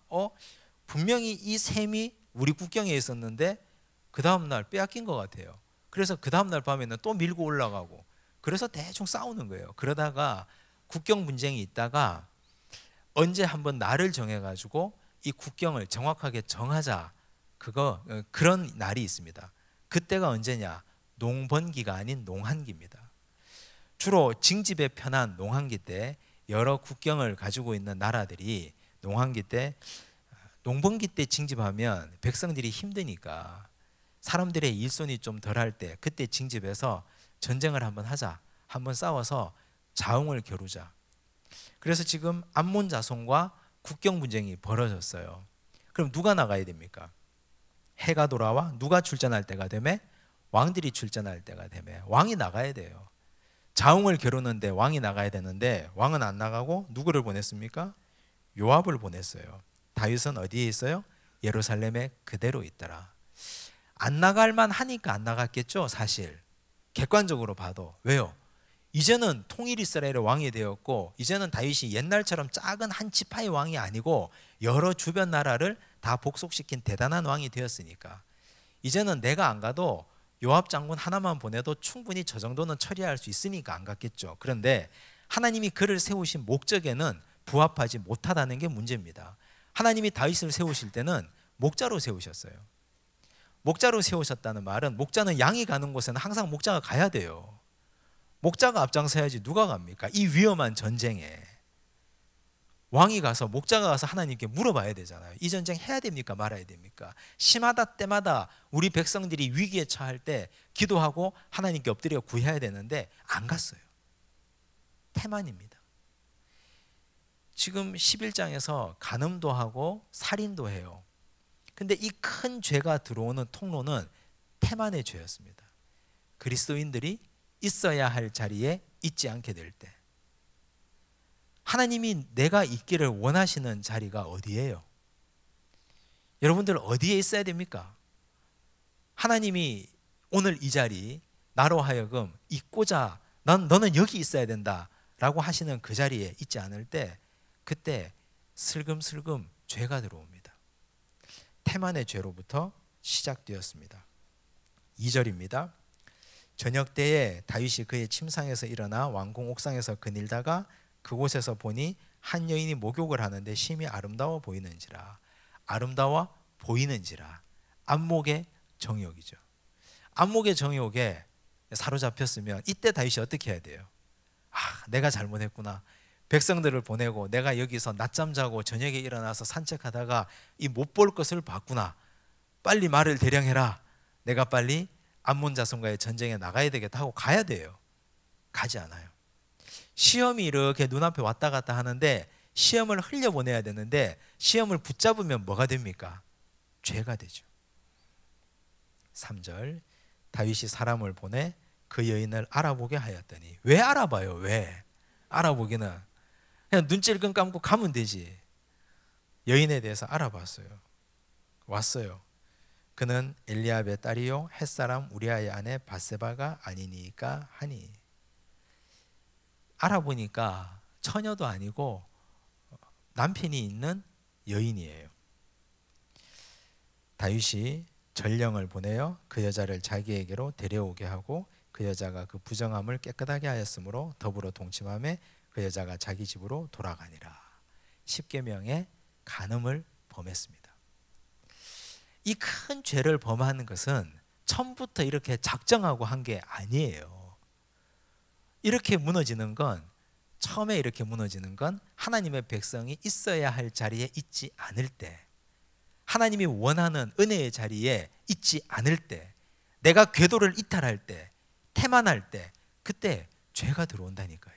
분명히 이 셈이 우리 국경에 있었는데 그 다음날 빼앗긴 것 같아요. 그래서 그 다음날 밤에는 또 밀고 올라가고 그래서 대충 싸우는 거예요. 그러다가 국경 분쟁이 있다가 언제 한번 날을 정해가지고 이 국경을 정확하게 정하자 그런 날이 있습니다. 그때가 언제냐? 농번기가 아닌 농한기입니다. 주로 징집에 편한 농한기 때 여러 국경을 가지고 있는 나라들이 농한기 때 농번기 때 징집하면 백성들이 힘드니까 사람들의 일손이 좀 덜할 때 그때 징집해서 전쟁을 한번 하자, 한번 싸워서 자웅을 겨루자. 그래서 지금 암몬 자손과 국경 분쟁이 벌어졌어요. 그럼 누가 나가야 됩니까? 해가 돌아와 누가 출전할 때가 되매 왕들이 출전할 때가 되매 왕이 나가야 돼요. 자웅을 겨루는데 왕이 나가야 되는데 왕은 안 나가고 누구를 보냈습니까? 요압을 보냈어요. 다윗은 어디에 있어요? 예루살렘에 그대로 있더라. 안 나갈 만 하니까 안 나갔겠죠, 사실. 객관적으로 봐도. 왜요? 이제는 통일 이스라엘의 왕이 되었고 이제는 다윗이 옛날처럼 작은 한 지파의 왕이 아니고 여러 주변 나라를 다 복속시킨 대단한 왕이 되었으니까 이제는 내가 안 가도 요압 장군 하나만 보내도 충분히 저 정도는 처리할 수 있으니까 안 갔겠죠. 그런데 하나님이 그를 세우신 목적에는 부합하지 못하다는 게 문제입니다. 하나님이 다윗을 세우실 때는 목자로 세우셨어요. 목자로 세우셨다는 말은 목자는 양이 가는 곳에는 항상 목자가 가야 돼요. 목자가 앞장서야지 누가 갑니까? 이 위험한 전쟁에 왕이 가서 목자가 가서 하나님께 물어봐야 되잖아요. 이 전쟁 해야 됩니까? 말아야 됩니까? 심하다 때마다 우리 백성들이 위기에 처할 때 기도하고 하나님께 엎드려 구해야 되는데 안 갔어요. 태만입니다. 지금 11장에서 간음도 하고 살인도 해요. 근데 이 큰 죄가 들어오는 통로는 태만의 죄였습니다. 그리스도인들이 있어야 할 자리에 있지 않게 될 때 하나님이 내가 있기를 원하시는 자리가 어디예요? 여러분들 어디에 있어야 됩니까? 하나님이 오늘 이 자리 나로 하여금 있고자 너는 여기 있어야 된다 라고 하시는 그 자리에 있지 않을 때 그때 슬금슬금 죄가 들어옵니다. 태만의 죄로부터 시작되었습니다. 2절입니다. 저녁 때에 다윗이 그의 침상에서 일어나 왕궁 옥상에서 거닐다가 그곳에서 보니 한 여인이 목욕을 하는데 심히 아름다워 보이는지라. 아름다워 보이는지라. 안목의 정욕이죠. 안목의 정욕에 사로잡혔으면 이때 다윗이 어떻게 해야 돼요? 내가 잘못했구나. 백성들을 보내고 내가 여기서 낮잠 자고 저녁에 일어나서 산책하다가 이 못 볼 것을 봤구나. 빨리 말을 대령해라. 내가 빨리 암몬 자손과의 전쟁에 나가야 되겠다 하고 가야 돼요. 가지 않아요. 시험이 이렇게 눈앞에 왔다 갔다 하는데 시험을 흘려보내야 되는데 시험을 붙잡으면 뭐가 됩니까? 죄가 되죠. 3절 다윗이 사람을 보내 그 여인을 알아보게 하였더니. 왜 알아봐요? 왜? 알아보기는 그냥 눈 찔끔 감고 가면 되지. 여인에 대해서 알아봤어요. 왔어요. 그는 엘리압의 딸이요 햇사람 우리아의 아내 밧세바가 아니니까 하니. 알아보니까 처녀도 아니고 남편이 있는 여인이에요. 다윗이 전령을 보내어 그 여자를 자기에게로 데려오게 하고 그 여자가 그 부정함을 깨끗하게 하였으므로 더불어 동침함에 그 여자가 자기 집으로 돌아가니라. 십계명의 간음을 범했습니다. 이 큰 죄를 범하는 것은 처음부터 이렇게 작정하고 한 게 아니에요. 이렇게 무너지는 건 처음에 이렇게 무너지는 건 하나님의 백성이 있어야 할 자리에 있지 않을 때, 하나님이 원하는 은혜의 자리에 있지 않을 때, 내가 궤도를 이탈할 때, 태만할 때, 그때 죄가 들어온다니까요.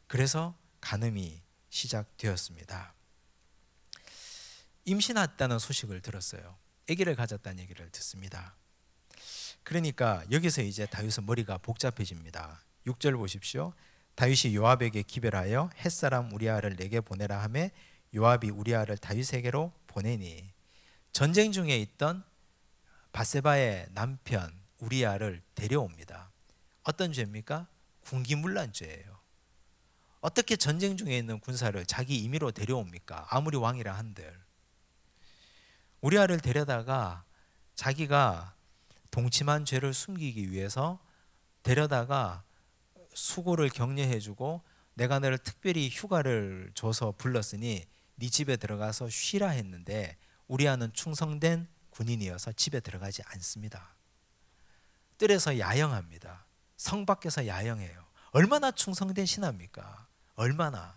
그래서 간음이 시작되었습니다. 임신했다는 소식을 들었어요. 아기를 가졌다는 얘기를 듣습니다. 그러니까 여기서 이제 다윗은 머리가 복잡해집니다. 6절 보십시오. 다윗이 요압에게 기별하여 햇사람 우리아를 내게 보내라 하매 요압이 우리아를 다윗에게로 보내니. 전쟁 중에 있던 밧세바의 남편 우리아를 데려옵니다. 어떤 죄입니까? 군기문란죄예요. 어떻게 전쟁 중에 있는 군사를 자기 임의로 데려옵니까? 아무리 왕이라 한들. 우리아를 데려다가 자기가 동침한 죄를 숨기기 위해서 데려다가 수고를 격려해주고 내가 너를 특별히 휴가를 줘서 불렀으니 네 집에 들어가서 쉬라 했는데 우리아는 충성된 군인이어서 집에 들어가지 않습니다. 뜰에서 야영합니다. 성 밖에서 야영해요. 얼마나 충성된 신하입니까? 얼마나.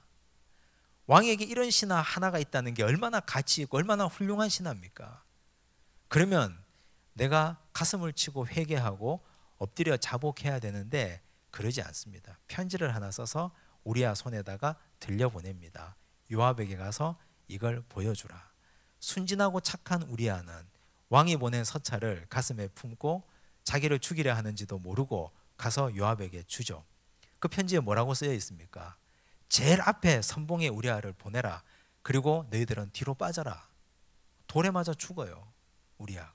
왕에게 이런 신하 하나가 있다는 게 얼마나 가치 있고 얼마나 훌륭한 신하입니까? 그러면 내가 가슴을 치고 회개하고 엎드려 자복해야 되는데 그러지 않습니다. 편지를 하나 써서 우리아 손에다가 들려보냅니다. 요압에게 가서 이걸 보여주라. 순진하고 착한 우리아는 왕이 보낸 서찰을 가슴에 품고 자기를 죽이려 하는지도 모르고 가서 요압에게 주죠. 그 편지에 뭐라고 쓰여 있습니까? 제일 앞에 선봉에 우리아를 보내라. 그리고 너희들은 뒤로 빠져라. 돌에 맞아 죽어요. 우리아가.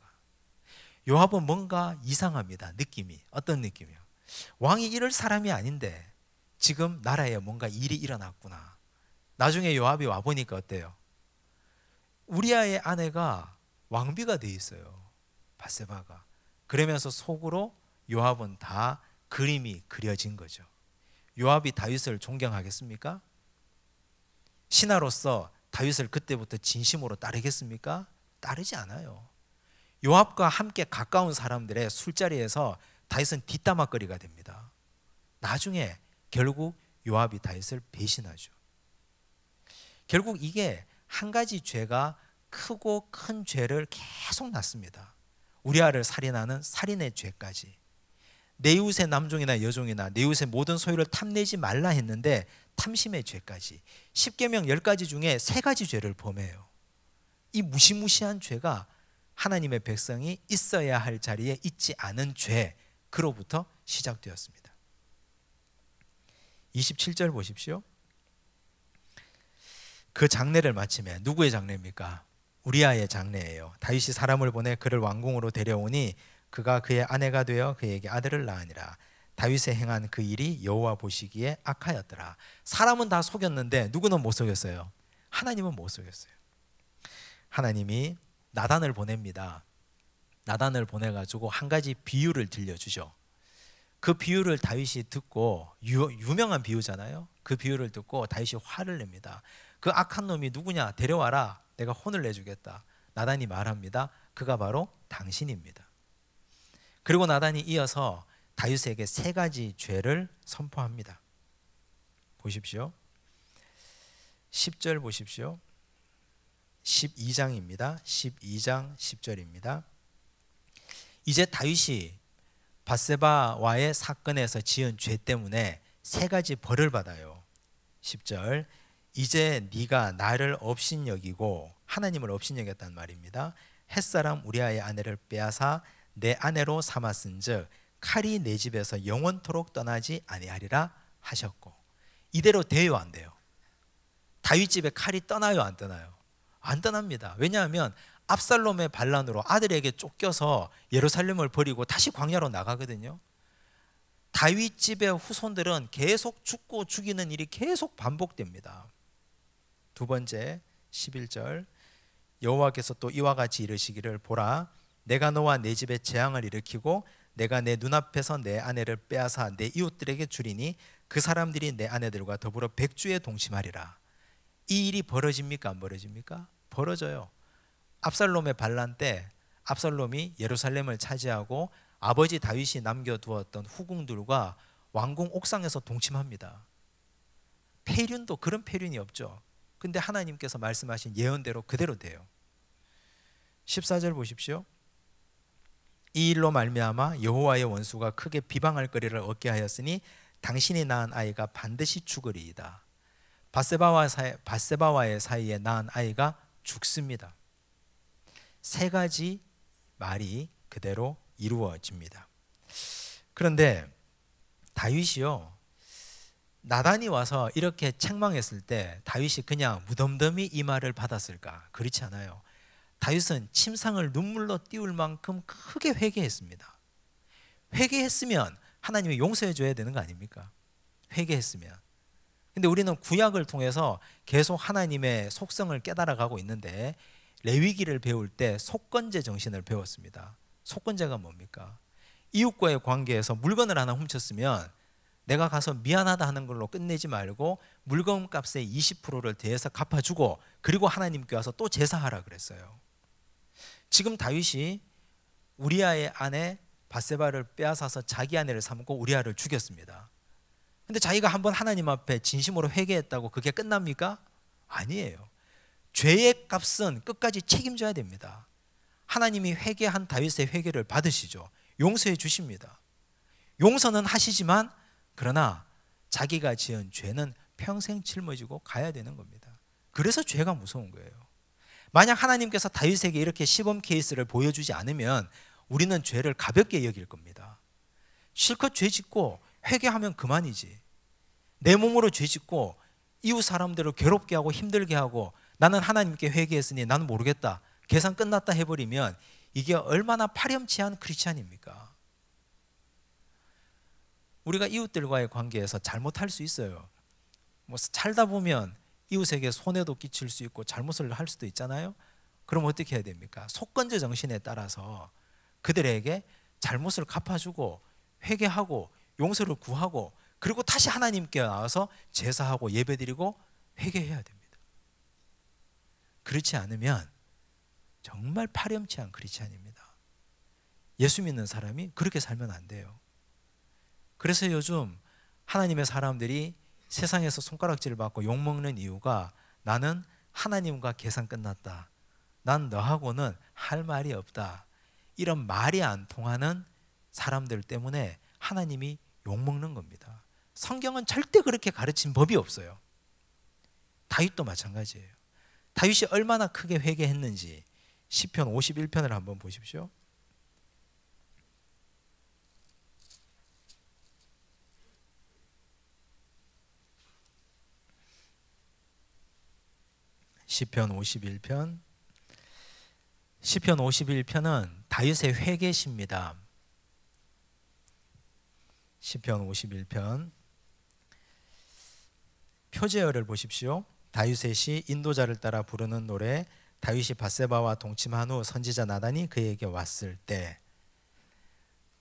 요압은 뭔가 이상합니다. 느낌이. 어떤 느낌이요? 왕이 이럴 사람이 아닌데 지금 나라에 뭔가 일이 일어났구나. 나중에 요압이 와보니까 어때요? 우리아의 아내가 왕비가 돼 있어요. 밧세바가. 그러면서 속으로 요압은 다 그림이 그려진 거죠. 요압이 다윗을 존경하겠습니까? 신하로서 다윗을 그때부터 진심으로 따르겠습니까? 따르지 않아요. 요압과 함께 가까운 사람들의 술자리에서 다윗은 뒷담화거리가 됩니다. 나중에 결국 요압이 다윗을 배신하죠. 결국 이게 한 가지 죄가 크고 큰 죄를 계속 낳습니다. 우리아를 살인하는 살인의 죄까지. 내 이웃의 남종이나 여종이나 내 이웃의 모든 소유를 탐내지 말라 했는데 탐심의 죄까지. 십계명 10가지 중에 3가지 죄를 범해요. 이 무시무시한 죄가 하나님의 백성이 있어야 할 자리에 있지 않은 죄, 그로부터 시작되었습니다. 27절 보십시오. 그 장례를 마침에, 누구의 장례입니까? 우리아의 장례예요. 다윗이 사람을 보내 그를 왕궁으로 데려오니 그가 그의 아내가 되어 그에게 아들을 낳으니라. 다윗의 행한 그 일이 여호와 보시기에 악하였더라. 사람은 다 속였는데 누구는 못 속였어요? 하나님은 못 속였어요. 하나님이 나단을 보냅니다. 나단을 보내가지고 한 가지 비유를 들려주죠. 그 비유를 다윗이 듣고, 유명한 비유잖아요. 그 비유를 듣고 다윗이 화를 냅니다. 그 악한 놈이 누구냐? 데려와라. 내가 혼을 내주겠다. 나단이 말합니다. 그가 바로 당신입니다. 그리고 나단이 이어서 다윗에게 세 가지 죄를 선포합니다. 보십시오. 10절 보십시오. 12장입니다. 12장 10절입니다. 이제 다윗이 밧세바와의 사건에서 지은 죄 때문에 세 가지 벌을 받아요. 10절, 이제 네가 나를 업신여기고, 하나님을 업신여겼단 말입니다. 햇사람 우리아의 아내를 빼앗아 내 아내로 삼았은즉 칼이 내 집에서 영원토록 떠나지 아니하리라 하셨고. 이대로 돼요, 안 돼요? 다윗 집에 칼이 떠나요, 안 떠나요? 안 떠납니다. 왜냐하면 압살롬의 반란으로 아들에게 쫓겨서 예루살렘을 버리고 다시 광야로 나가거든요. 다윗 집의 후손들은 계속 죽고 죽이는 일이 계속 반복됩니다. 두 번째, 11절, 여호와께서 또 이와 같이 이르시기를, 보라, 내가 너와 내 집에 재앙을 일으키고 내가 내 눈앞에서 내 아내를 빼앗아 내 이웃들에게 주리니 그 사람들이 내 아내들과 더불어 백주에 동침하리라. 이 일이 벌어집니까, 안 벌어집니까? 벌어져요. 압살롬의 반란 때 압살롬이 예루살렘을 차지하고 아버지 다윗이 남겨두었던 후궁들과 왕궁 옥상에서 동침합니다. 폐륜도 그런 폐륜이 없죠. 근데 하나님께서 말씀하신 예언대로 그대로 돼요. 14절 보십시오. 이 일로 말미암아 여호와의 원수가 크게 비방할 거리를 얻게 하였으니 당신이 낳은 아이가 반드시 죽으리이다. 밧세바와의 사이에 낳은 아이가 죽습니다. 세 가지 말이 그대로 이루어집니다. 그런데 다윗이요, 나단이 와서 이렇게 책망했을 때 다윗이 그냥 무덤덤이 이 말을 받았을까? 그렇지 않아요. 다윗은 침상을 눈물로 띄울 만큼 크게 회개했습니다. 회개했으면 하나님이 용서해 줘야 되는 거 아닙니까? 회개했으면. 근데 우리는 구약을 통해서 계속 하나님의 속성을 깨달아가고 있는데, 레위기를 배울 때 속건제 정신을 배웠습니다. 속건제가 뭡니까? 이웃과의 관계에서 물건을 하나 훔쳤으면 내가 가서 미안하다 하는 걸로 끝내지 말고 물건값의 20%를 대해서 갚아주고, 그리고 하나님께 와서 또 제사하라 그랬어요. 지금 다윗이 우리아의 아내 밧세바를 빼앗아서 자기 아내를 삼고 우리아를 죽였습니다. 근데 자기가 한번 하나님 앞에 진심으로 회개했다고 그게 끝납니까? 아니에요. 죄의 값은 끝까지 책임져야 됩니다. 하나님이 회개한 다윗의 회개를 받으시죠. 용서해 주십니다. 용서는 하시지만, 그러나 자기가 지은 죄는 평생 짊어지고 가야 되는 겁니다. 그래서 죄가 무서운 거예요. 만약 하나님께서 다윗에게 이렇게 시범 케이스를 보여주지 않으면 우리는 죄를 가볍게 여길 겁니다. 실컷 죄 짓고 회개하면 그만이지. 내 몸으로 죄 짓고 이웃 사람들을 괴롭게 하고 힘들게 하고 나는 하나님께 회개했으니 나는 모르겠다, 계산 끝났다 해버리면 이게 얼마나 파렴치한 크리스찬입니까? 우리가 이웃들과의 관계에서 잘못할 수 있어요. 뭐 살다 보면 이웃에게 손해도 끼칠 수 있고 잘못을 할 수도 있잖아요. 그럼 어떻게 해야 됩니까? 속건제 정신에 따라서 그들에게 잘못을 갚아주고 회개하고 용서를 구하고, 그리고 다시 하나님께 나와서 제사하고 예배드리고 회개해야 됩니다. 그렇지 않으면 정말 파렴치한 크리스찬입니다. 예수 믿는 사람이 그렇게 살면 안 돼요. 그래서 요즘 하나님의 사람들이 세상에서 손가락질을 받고 욕먹는 이유가, 나는 하나님과 계산 끝났다, 난 너하고는 할 말이 없다, 이런 말이 안 통하는 사람들 때문에 하나님이 욕먹는 겁니다. 성경은 절대 그렇게 가르친 법이 없어요. 다윗도 마찬가지예요. 다윗이 얼마나 크게 회개했는지 시편 51편을 한번 보십시오. 시편 51편. 시편 51편은 다윗의 회개시입니다. 시편 51편 표제어를 보십시오. 다윗의 시 인도자를 따라 부르는 노래. 다윗이 밧세바와 동침한 후 선지자 나단이 그에게 왔을 때,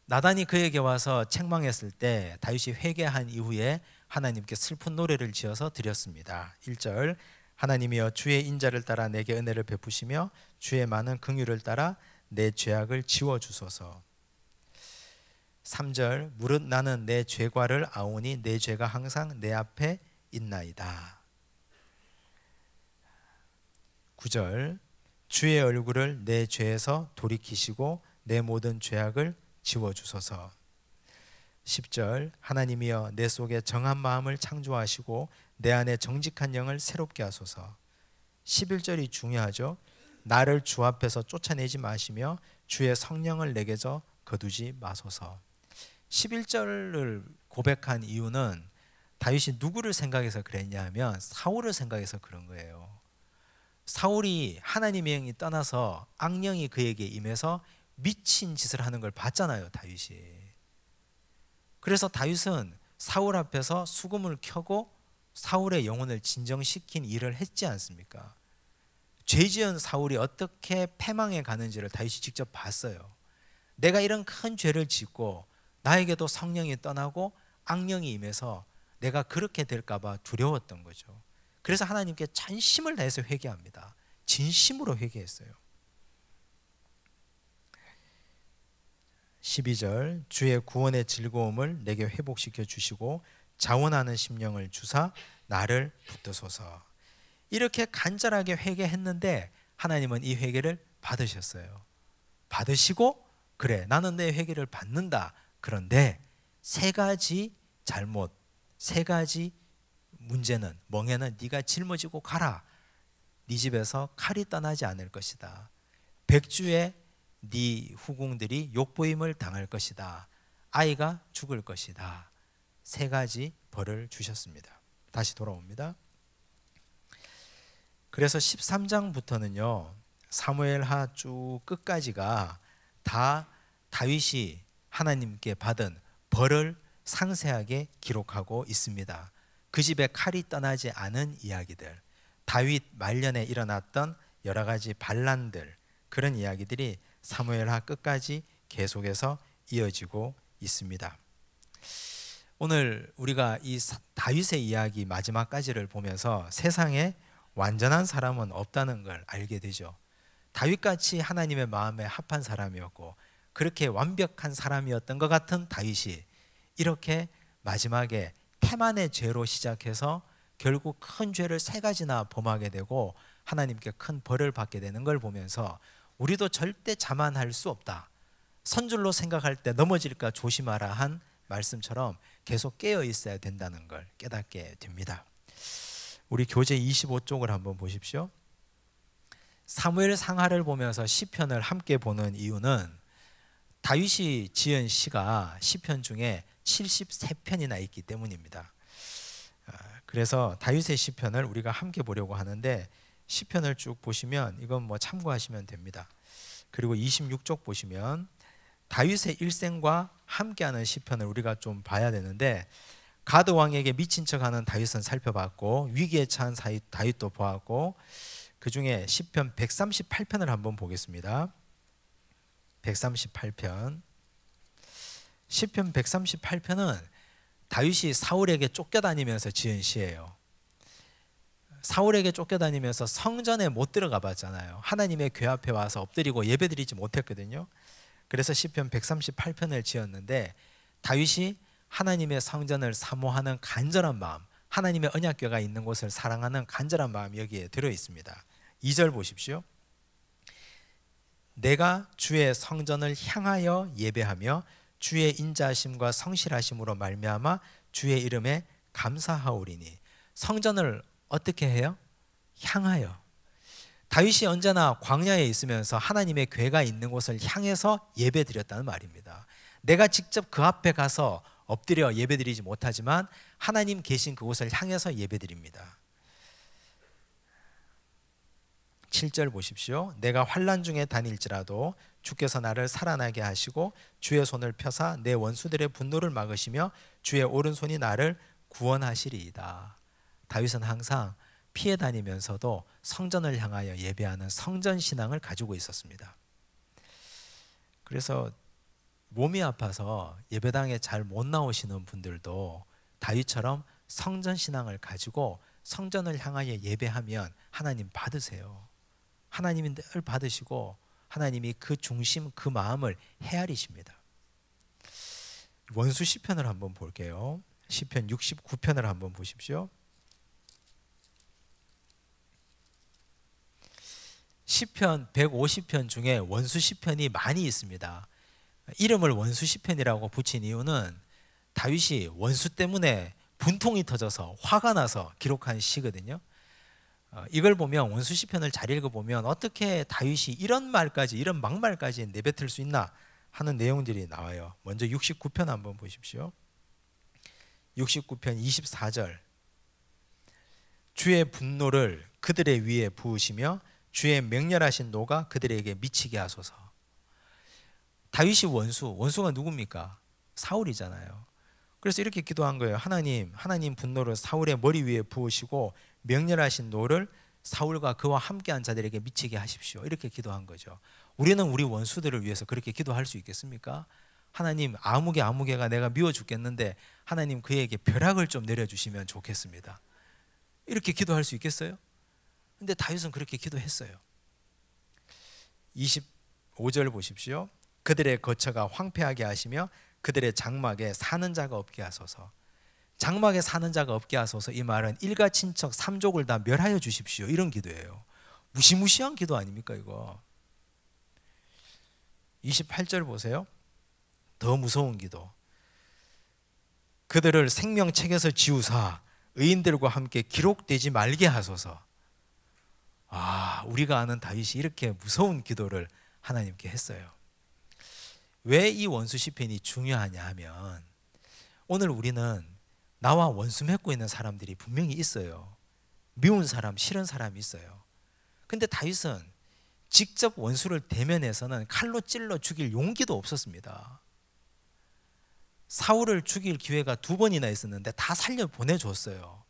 나단이 그에게 와서 책망했을 때 다윗이 회개한 이후에 하나님께 슬픈 노래를 지어서 드렸습니다. 1절 하나님이여 주의 인자를 따라 내게 은혜를 베푸시며 주의 많은 긍휼을 따라 내 죄악을 지워주소서. 3절 무릇 나는 내 죄과를 아오니 내 죄가 항상 내 앞에 있나이다. 9절 주의 얼굴을 내 죄에서 돌이키시고 내 모든 죄악을 지워주소서. 10절 하나님이여 내 속에 정한 마음을 창조하시고 내 안에 정직한 영을 새롭게 하소서. 11절이 중요하죠. 나를 주 앞에서 쫓아내지 마시며 주의 성령을 내게서 거두지 마소서. 11절을 고백한 이유는 다윗이 누구를 생각해서 그랬냐 하면 사울을 생각해서 그런 거예요. 사울이 하나님의 영이 떠나서 악령이 그에게 임해서 미친 짓을 하는 걸 봤잖아요, 다윗이. 그래서 다윗은 사울 앞에서 수금을 켜고 사울의 영혼을 진정시킨 일을 했지 않습니까? 죄지은 사울이 어떻게 패망해 가는지를 다윗이 직접 봤어요. 내가 이런 큰 죄를 짓고 나에게도 성령이 떠나고 악령이 임해서 내가 그렇게 될까 봐 두려웠던 거죠. 그래서 하나님께 전심을 다해서 회개합니다. 진심으로 회개했어요. 12절 주의 구원의 즐거움을 내게 회복시켜 주시고 자원하는 심령을 주사 나를 붙드소서. 이렇게 간절하게 회개했는데 하나님은 이 회개를 받으셨어요. 받으시고 그래 나는 내 회개를 받는다. 그런데 세 가지 잘못, 세 가지 문제는, 멍에는 네가 짊어지고 가라. 네 집에서 칼이 떠나지 않을 것이다. 백주에 네 후궁들이 욕보임을 당할 것이다. 아이가 죽을 것이다. 세 가지 벌을 주셨습니다. 다시 돌아옵니다. 그래서 13장부터는요 사무엘하 쭉 끝까지가 다 다윗이 하나님께 받은 벌을 상세하게 기록하고 있습니다. 그 집에 칼이 떠나지 않은 이야기들, 다윗 말년에 일어났던 여러 가지 반란들, 그런 이야기들이 사무엘하 끝까지 계속해서 이어지고 있습니다. 오늘 우리가 이 다윗의 이야기 마지막까지를 보면서 세상에 완전한 사람은 없다는 걸 알게 되죠. 다윗같이 하나님의 마음에 합한 사람이었고 그렇게 완벽한 사람이었던 것 같은 다윗이 이렇게 마지막에 태만의 죄로 시작해서 결국 큰 죄를 세 가지나 범하게 되고 하나님께 큰 벌을 받게 되는 걸 보면서 우리도 절대 자만할 수 없다. 선줄로 생각할 때 넘어질까 조심하라 한 말씀처럼 계속 깨어 있어야 된다는 걸 깨닫게 됩니다. 우리 교재 25쪽을 한번 보십시오. 사무엘 상하를 보면서 시편을 함께 보는 이유는 다윗이 지은 시가 시편 중에 73편이나 있기 때문입니다. 그래서 다윗의 시편을 우리가 함께 보려고 하는데 시편을 쭉 보시면 이건 뭐 참고하시면 됩니다. 그리고 26쪽 보시면 다윗의 일생과 함께하는 시편을 우리가 좀 봐야 되는데 가드 왕에게 미친 척하는 다윗은 살펴봤고 위기에 처한 다윗도 보았고 그 중에 시편 138편을 한번 보겠습니다. 138편. 시편 138편은 다윗이 사울에게 쫓겨다니면서 지은 시예요. 사울에게 쫓겨다니면서 성전에 못 들어가 봤잖아요. 하나님의 궤 앞에 와서 엎드리고 예배드리지 못했거든요. 그래서 시편 138편을 지었는데 다윗이 하나님의 성전을 사모하는 간절한 마음, 하나님의 언약궤가 있는 곳을 사랑하는 간절한 마음이 여기에 들어 있습니다. 2절 보십시오. 내가 주의 성전을 향하여 예배하며 주의 인자하심과 성실하심으로 말미암아 주의 이름에 감사하오리니. 성전을 어떻게 해요? 향하여. 다윗이 언제나 광야에 있으면서 하나님의 궤가 있는 곳을 향해서 예배드렸다는 말입니다. 내가 직접 그 앞에 가서 엎드려 예배드리지 못하지만 하나님 계신 그곳을 향해서 예배드립니다. 7절 보십시오. 내가 환난 중에 다닐지라도 주께서 나를 살아나게 하시고 주의 손을 펴사 내 원수들의 분노를 막으시며 주의 오른손이 나를 구원하시리이다. 다윗은 항상 피해 다니면서도 성전을 향하여 예배하는 성전 신앙을 가지고 있었습니다. 그래서 몸이 아파서 예배당에 잘 못 나오시는 분들도 다윗처럼 성전 신앙을 가지고 성전을 향하여 예배하면 하나님 받으세요. 하나님이 늘 받으시고 하나님이 그 중심, 그 마음을 헤아리십니다. 원수 시편을 한번 볼게요. 시편 69편을 한번 보십시오. 시편 150편 중에 원수 시편이 많이 있습니다. 이름을 원수 시편이라고 붙인 이유는 다윗이 원수 때문에 분통이 터져서 화가 나서 기록한 시거든요. 이걸 보면 원수 시편을 잘 읽어보면 어떻게 다윗이 이런 말까지, 이런 막말까지 내뱉을 수 있나 하는 내용들이 나와요. 먼저 69편 한번 보십시오. 69편 24절. 주의 분노를 그들의 위에 부으시며 주의 맹렬하신 노가 그들에게 미치게 하소서. 다윗이 원수가 누굽니까? 사울이잖아요. 그래서 이렇게 기도한 거예요. 하나님 분노를 사울의 머리 위에 부으시고 맹렬하신 노를 사울과 그와 함께한 자들에게 미치게 하십시오. 이렇게 기도한 거죠. 우리는 우리 원수들을 위해서 그렇게 기도할 수 있겠습니까? 하나님, 아무개가 내가 미워 죽겠는데 하나님 그에게 벼락을 좀 내려주시면 좋겠습니다. 이렇게 기도할 수 있겠어요? 근데 다윗은 그렇게 기도했어요. 25절 보십시오. 그들의 거처가 황폐하게 하시며 그들의 장막에 사는 자가 없게 하소서. 장막에 사는 자가 없게 하소서. 이 말은 일가 친척 삼족을 다 멸하여 주십시오. 이런 기도예요. 무시무시한 기도 아닙니까 이거? 28절 보세요. 더 무서운 기도. 그들을 생명책에서 지우사 의인들과 함께 기록되지 말게 하소서. 우리가 아는 다윗이 이렇게 무서운 기도를 하나님께 했어요. 왜 이 원수 시편이 중요하냐 하면 오늘 우리는 나와 원수 맺고 있는 사람들이 분명히 있어요. 미운 사람, 싫은 사람이 있어요. 근데 다윗은 직접 원수를 대면해서는 칼로 찔러 죽일 용기도 없었습니다. 사울을 죽일 기회가 2번이나 있었는데 다 살려 보내줬어요.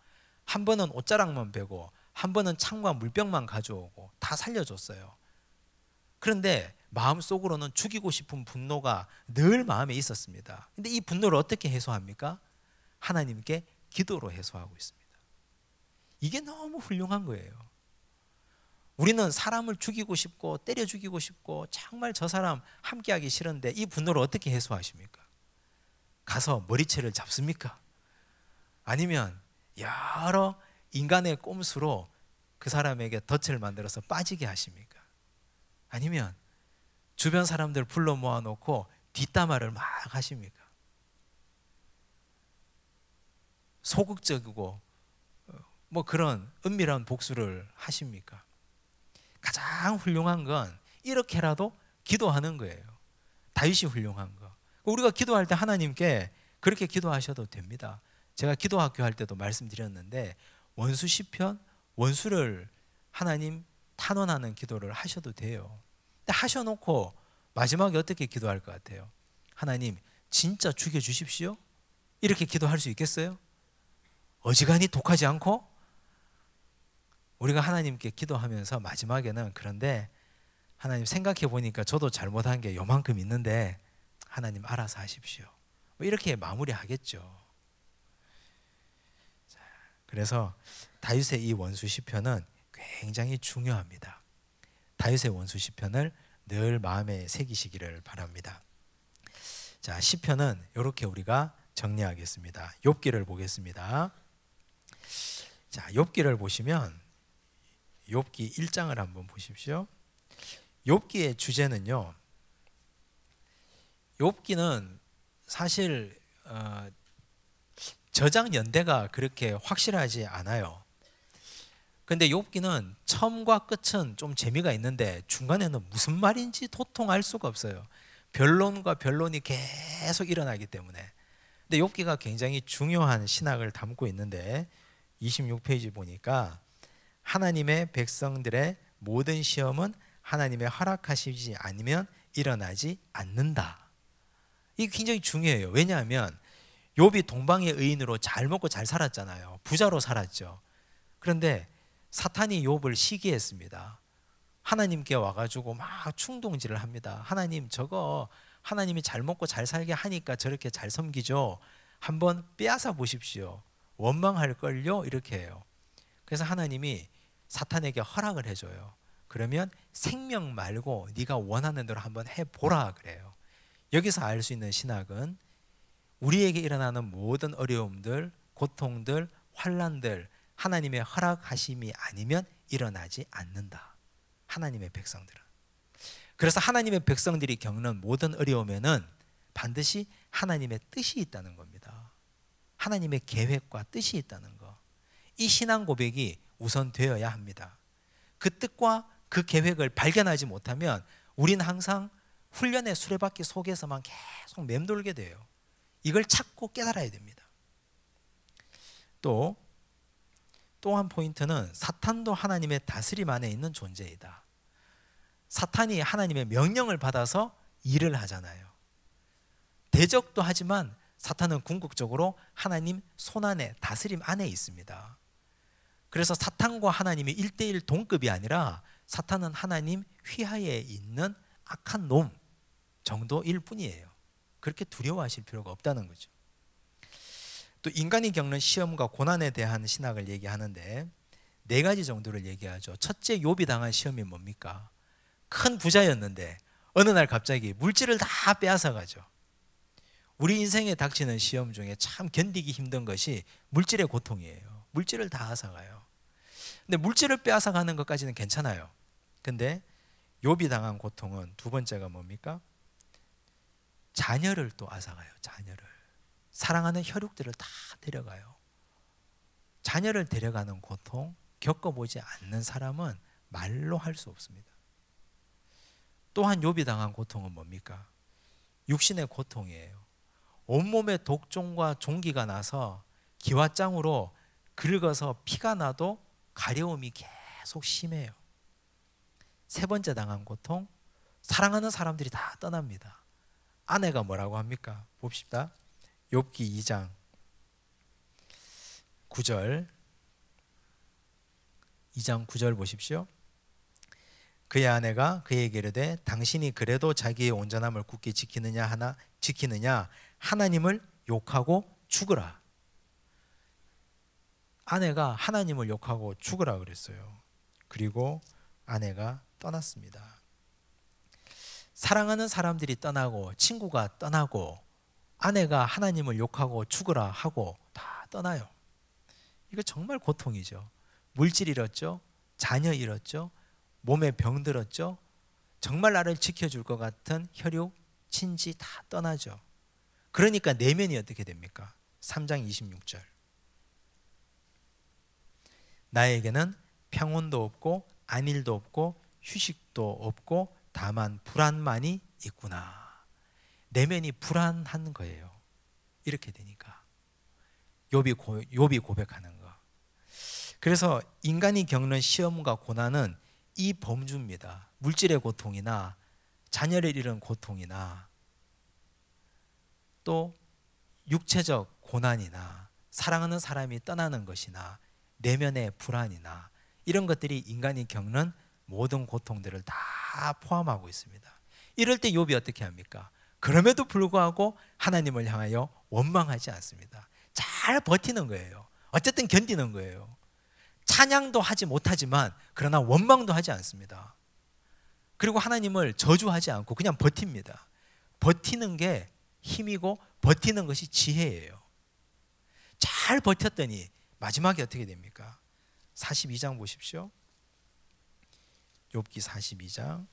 한 번은 옷자락만 베고 한 번은 창과 물병만 가져오고 다 살려줬어요. 그런데 마음속으로는 죽이고 싶은 분노가 늘 마음에 있었습니다. 근데 이 분노를 어떻게 해소합니까? 하나님께 기도로 해소하고 있습니다. 이게 너무 훌륭한 거예요. 우리는 사람을 죽이고 싶고 때려 죽이고 싶고 정말 저 사람 함께하기 싫은데 이 분노를 어떻게 해소하십니까? 가서 머리채를 잡습니까? 아니면 여러 인간의 꼼수로 그 사람에게 덫을 만들어서 빠지게 하십니까? 아니면 주변 사람들 불러 모아놓고 뒷담화를 막 하십니까? 소극적이고 그런 은밀한 복수를 하십니까? 가장 훌륭한 건 이렇게라도 기도하는 거예요. 다윗이 훌륭한 거. 우리가 기도할 때 하나님께 그렇게 기도하셔도 됩니다. 제가 기도학교 할 때도 말씀드렸는데 원수 시편, 원수를 하나님 탄원하는 기도를 하셔도 돼요. 근데 하셔놓고 마지막에 어떻게 기도할 것 같아요? 하나님 진짜 죽여주십시오? 이렇게 기도할 수 있겠어요? 어지간히 독하지 않고? 우리가 하나님께 기도하면서 마지막에는 그런데 하나님 생각해 보니까 저도 잘못한 게 요만큼 있는데 하나님 알아서 하십시오. 이렇게 마무리하겠죠. 그래서 다윗의 이 원수 시편은 굉장히 중요합니다. 다윗의 원수 시편을 늘 마음에 새기시기를 바랍니다. 자, 시편은 이렇게 우리가 정리하겠습니다. 욥기를 보겠습니다. 자, 욥기를 보시면 욥기 1장을 한번 보십시오. 욥기의 주제는요. 욥기는 사실 저작 연대가 그렇게 확실하지 않아요. 근데 욥기는 처음과 끝은 좀 재미가 있는데 중간에는 무슨 말인지 도통 알 수가 없어요. 변론과 변론이 계속 일어나기 때문에. 근데 욥기가 굉장히 중요한 신학을 담고 있는데 26페이지 보니까 하나님의 백성들의 모든 시험은 하나님의 허락하시지 않으면 일어나지 않는다. 이게 굉장히 중요해요. 왜냐하면 욥이 동방의 의인으로 잘 먹고 잘 살았잖아요. 부자로 살았죠. 그런데 사탄이 욥을 시기했습니다. 하나님께 와가지고 막 충동질을 합니다. 하나님, 저거 하나님이 잘 먹고 잘 살게 하니까 저렇게 잘 섬기죠. 한번 빼앗아 보십시오. 원망할걸요? 이렇게 해요. 그래서 하나님이 사탄에게 허락을 해줘요. 그러면 생명 말고 네가 원하는 대로 한번 해보라 그래요. 여기서 알 수 있는 신학은 우리에게 일어나는 모든 어려움들, 고통들, 환난들 하나님의 허락하심이 아니면 일어나지 않는다. 하나님의 백성들은. 그래서 하나님의 백성들이 겪는 모든 어려움에는 반드시 하나님의 뜻이 있다는 겁니다. 하나님의 계획과 뜻이 있다는 거. 이 신앙 고백이 우선 되어야 합니다. 그 뜻과 그 계획을 발견하지 못하면 우리는 항상 훈련의 수레바퀴 속에서만 계속 맴돌게 돼요. 이걸 찾고 깨달아야 됩니다. 또 한 포인트는 사탄도 하나님의 다스림 안에 있는 존재이다. 사탄이 하나님의 명령을 받아서 일을 하잖아요. 대적도 하지만 사탄은 궁극적으로 하나님 손안에 다스림 안에 있습니다. 그래서 사탄과 하나님이 1대1 동급이 아니라 사탄은 하나님 휘하에 있는 악한 놈 정도일 뿐이에요. 그렇게 두려워하실 필요가 없다는 거죠. 또 인간이 겪는 시험과 고난에 대한 신학을 얘기하는데 4가지 정도를 얘기하죠. 첫째, 욥이 당한 시험이 뭡니까? 큰 부자였는데 어느 날 갑자기 물질을 다 빼앗아가죠. 우리 인생에 닥치는 시험 중에 참 견디기 힘든 것이 물질의 고통이에요. 물질을 다 앗아가요. 근데 물질을 빼앗아가는 것까지는 괜찮아요. 근데 욥이 당한 고통은 2번째가 뭡니까? 자녀를 또 앗아가요. 자녀를. 사랑하는 혈육들을 다 데려가요. 자녀를 데려가는 고통 겪어보지 않는 사람은 말로 할 수 없습니다. 또한 욥이 당한 고통은 뭡니까? 육신의 고통이에요. 온몸에 독종과 종기가 나서 기와장으로 긁어서 피가 나도 가려움이 계속 심해요. 3번째 당한 고통, 사랑하는 사람들이 다 떠납니다. 아내가 뭐라고 합니까? 봅시다. 욥기 2장 9절 2장 9절 보십시오. 그의 아내가 그에게 이르되 당신이 그래도 자기의 온전함을 굳게 지키느냐 하나님을 욕하고 죽으라. 아내가 하나님을 욕하고 죽으라 그랬어요. 그리고 아내가 떠났습니다. 사랑하는 사람들이 떠나고 친구가 떠나고 아내가 하나님을 욕하고 죽으라 하고 다 떠나요. 이거 정말 고통이죠. 물질 잃었죠. 자녀 잃었죠. 몸에 병 들었죠. 정말 나를 지켜줄 것 같은 혈육, 친지 다 떠나죠. 그러니까 내면이 어떻게 됩니까? 3장 26절. 나에게는 평온도 없고 안일도 없고 휴식도 없고 다만 불안만이 있구나. 내면이 불안한 거예요. 이렇게 되니까 욥이 고백하는 거. 그래서 인간이 겪는 시험과 고난은 이 범주입니다. 물질의 고통이나 자녀를 잃은 고통이나 또 육체적 고난이나 사랑하는 사람이 떠나는 것이나 내면의 불안이나 이런 것들이 인간이 겪는 모든 고통들을 다 포함하고 있습니다. 이럴 때 욥이 어떻게 합니까? 그럼에도 불구하고 하나님을 향하여 원망하지 않습니다. 잘 버티는 거예요. 어쨌든 견디는 거예요. 찬양도 하지 못하지만 그러나 원망도 하지 않습니다. 그리고 하나님을 저주하지 않고 그냥 버팁니다. 버티는 게 힘이고 버티는 것이 지혜예요. 잘 버텼더니 마지막에 어떻게 됩니까? 42장 보십시오. 욥기 42장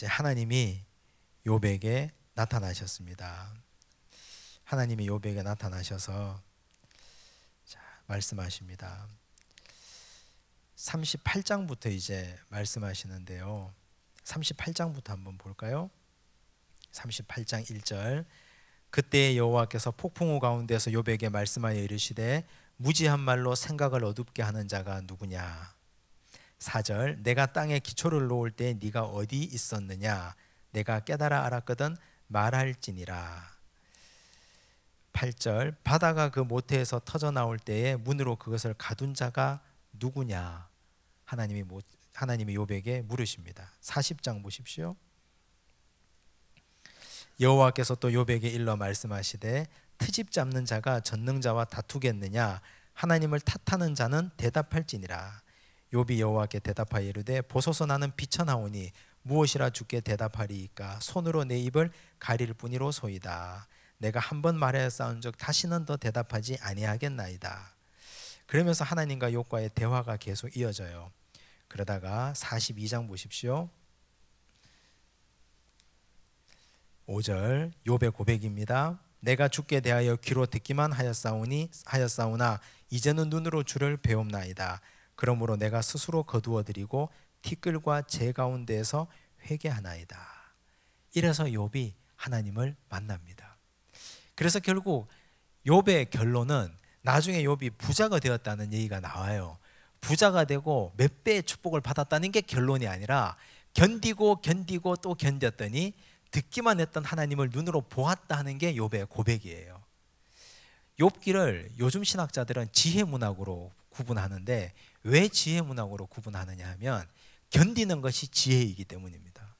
이제 하나님이 욥에게 나타나셨습니다. 하나님이 욥에게 나타나셔서 말씀하십니다. 38장부터 이제 말씀하시는데요. 38장부터 한번 볼까요? 38장 1절. 그때 여호와께서 폭풍우 가운데서 욥에게 말씀하여 이르시되 무지한 말로 생각을 어둡게 하는 자가 누구냐? 4절 내가 땅에 기초를 놓을 때 네가 어디 있었느냐 내가 깨달아 알았거든 말할지니라. 8절 바다가 그 모태에서 터져 나올 때에 문으로 그것을 가둔 자가 누구냐 하나님이 욥에게 물으십니다. 40장 보십시오. 여호와께서 또 욥에게 일러 말씀하시되 트집 잡는 자가 전능자와 다투겠느냐 하나님을 탓하는 자는 대답할지니라. 욥이 여호와께 대답하여 이르되 보소서 나는 비천하오니 무엇이라 주께 대답하리이까 손으로 내 입을 가릴 뿐이로소이다. 내가 한 번 말하였사온즉 다시는 더 대답하지 아니하겠나이다. 그러면서 하나님과 욥과의 대화가 계속 이어져요. 그러다가 42장 보십시오. 5절 욥의 고백입니다. 내가 주께 대하여 귀로 듣기만 하였사오나 이제는 눈으로 주를 배움나이다. 그러므로 내가 스스로 거두어드리고 티끌과 재 가운데에서 회개하나이다. 이래서 욥이 하나님을 만납니다. 그래서 결국 욥의 결론은 나중에 욥이 부자가 되었다는 얘기가 나와요. 부자가 되고 몇 배의 축복을 받았다는 게 결론이 아니라 견디고 또 견뎠더니 듣기만 했던 하나님을 눈으로 보았다 하는 게 욥의 고백이에요. 욥기를 요즘 신학자들은 지혜문학으로 구분하는데 왜 지혜문학으로 구분하느냐 하면 견디는 것이 지혜이기 때문입니다.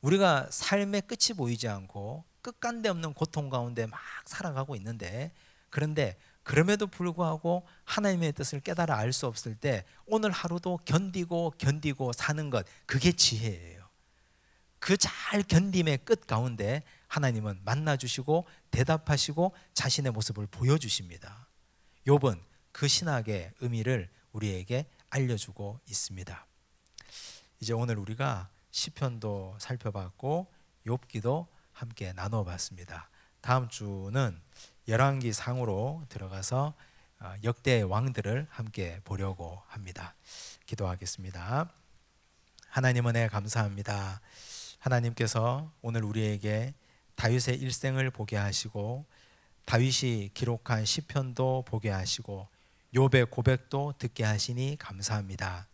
우리가 삶의 끝이 보이지 않고 끝간데 없는 고통 가운데 막 살아가고 있는데 그런데 그럼에도 불구하고 하나님의 뜻을 깨달아 알 수 없을 때 오늘 하루도 견디고 사는 것 그게 지혜예요. 그 잘 견딤의 끝 가운데 하나님은 만나주시고 대답하시고 자신의 모습을 보여주십니다. 욥은 그 신학의 의미를 우리에게 알려주고 있습니다. 이제 오늘 우리가 시편도 살펴봤고 욥기도 함께 나눠봤습니다. 다음 주는 열왕기 상으로 들어가서 역대의 왕들을 함께 보려고 합니다. 기도하겠습니다. 하나님 은혜 감사합니다. 하나님께서 오늘 우리에게 다윗의 일생을 보게 하시고 다윗이 기록한 시편도 보게 하시고 욥의 고백도 듣게 하시니 감사합니다.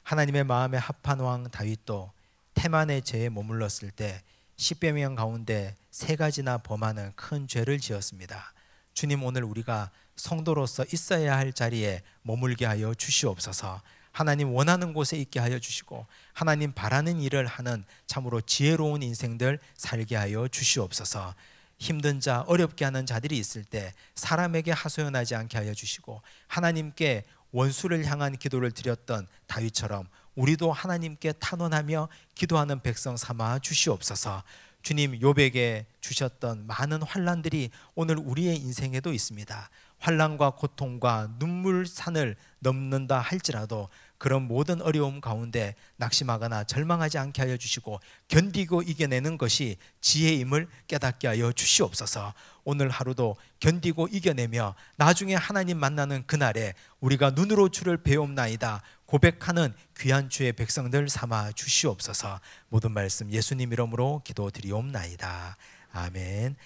하나님의 마음에 합한 왕 다윗도 태만의 죄에 머물렀을 때 10여 명 가운데 3가지나 범하는 큰 죄를 지었습니다. 주님 오늘 우리가 성도로서 있어야 할 자리에 머물게 하여 주시옵소서. 하나님 원하는 곳에 있게 하여 주시고 하나님 바라는 일을 하는 참으로 지혜로운 인생들 살게 하여 주시옵소서. 힘든 자 어렵게 하는 자들이 있을 때 사람에게 하소연하지 않게 하여 주시고 하나님께 원수를 향한 기도를 드렸던 다윗처럼 우리도 하나님께 탄원하며 기도하는 백성 삼아 주시옵소서. 주님 욥에게 주셨던 많은 환난들이 오늘 우리의 인생에도 있습니다. 환난과 고통과 눈물산을 넘는다 할지라도 그런 모든 어려움 가운데 낙심하거나 절망하지 않게 하여 주시고 견디고 이겨내는 것이 지혜임을 깨닫게 하여 주시옵소서. 오늘 하루도 견디고 이겨내며 나중에 하나님 만나는 그날에 우리가 눈으로 주를 배움나이다 고백하는 귀한 주의 백성들 삼아 주시옵소서. 모든 말씀 예수님 이름으로 기도드리옵나이다. 아멘.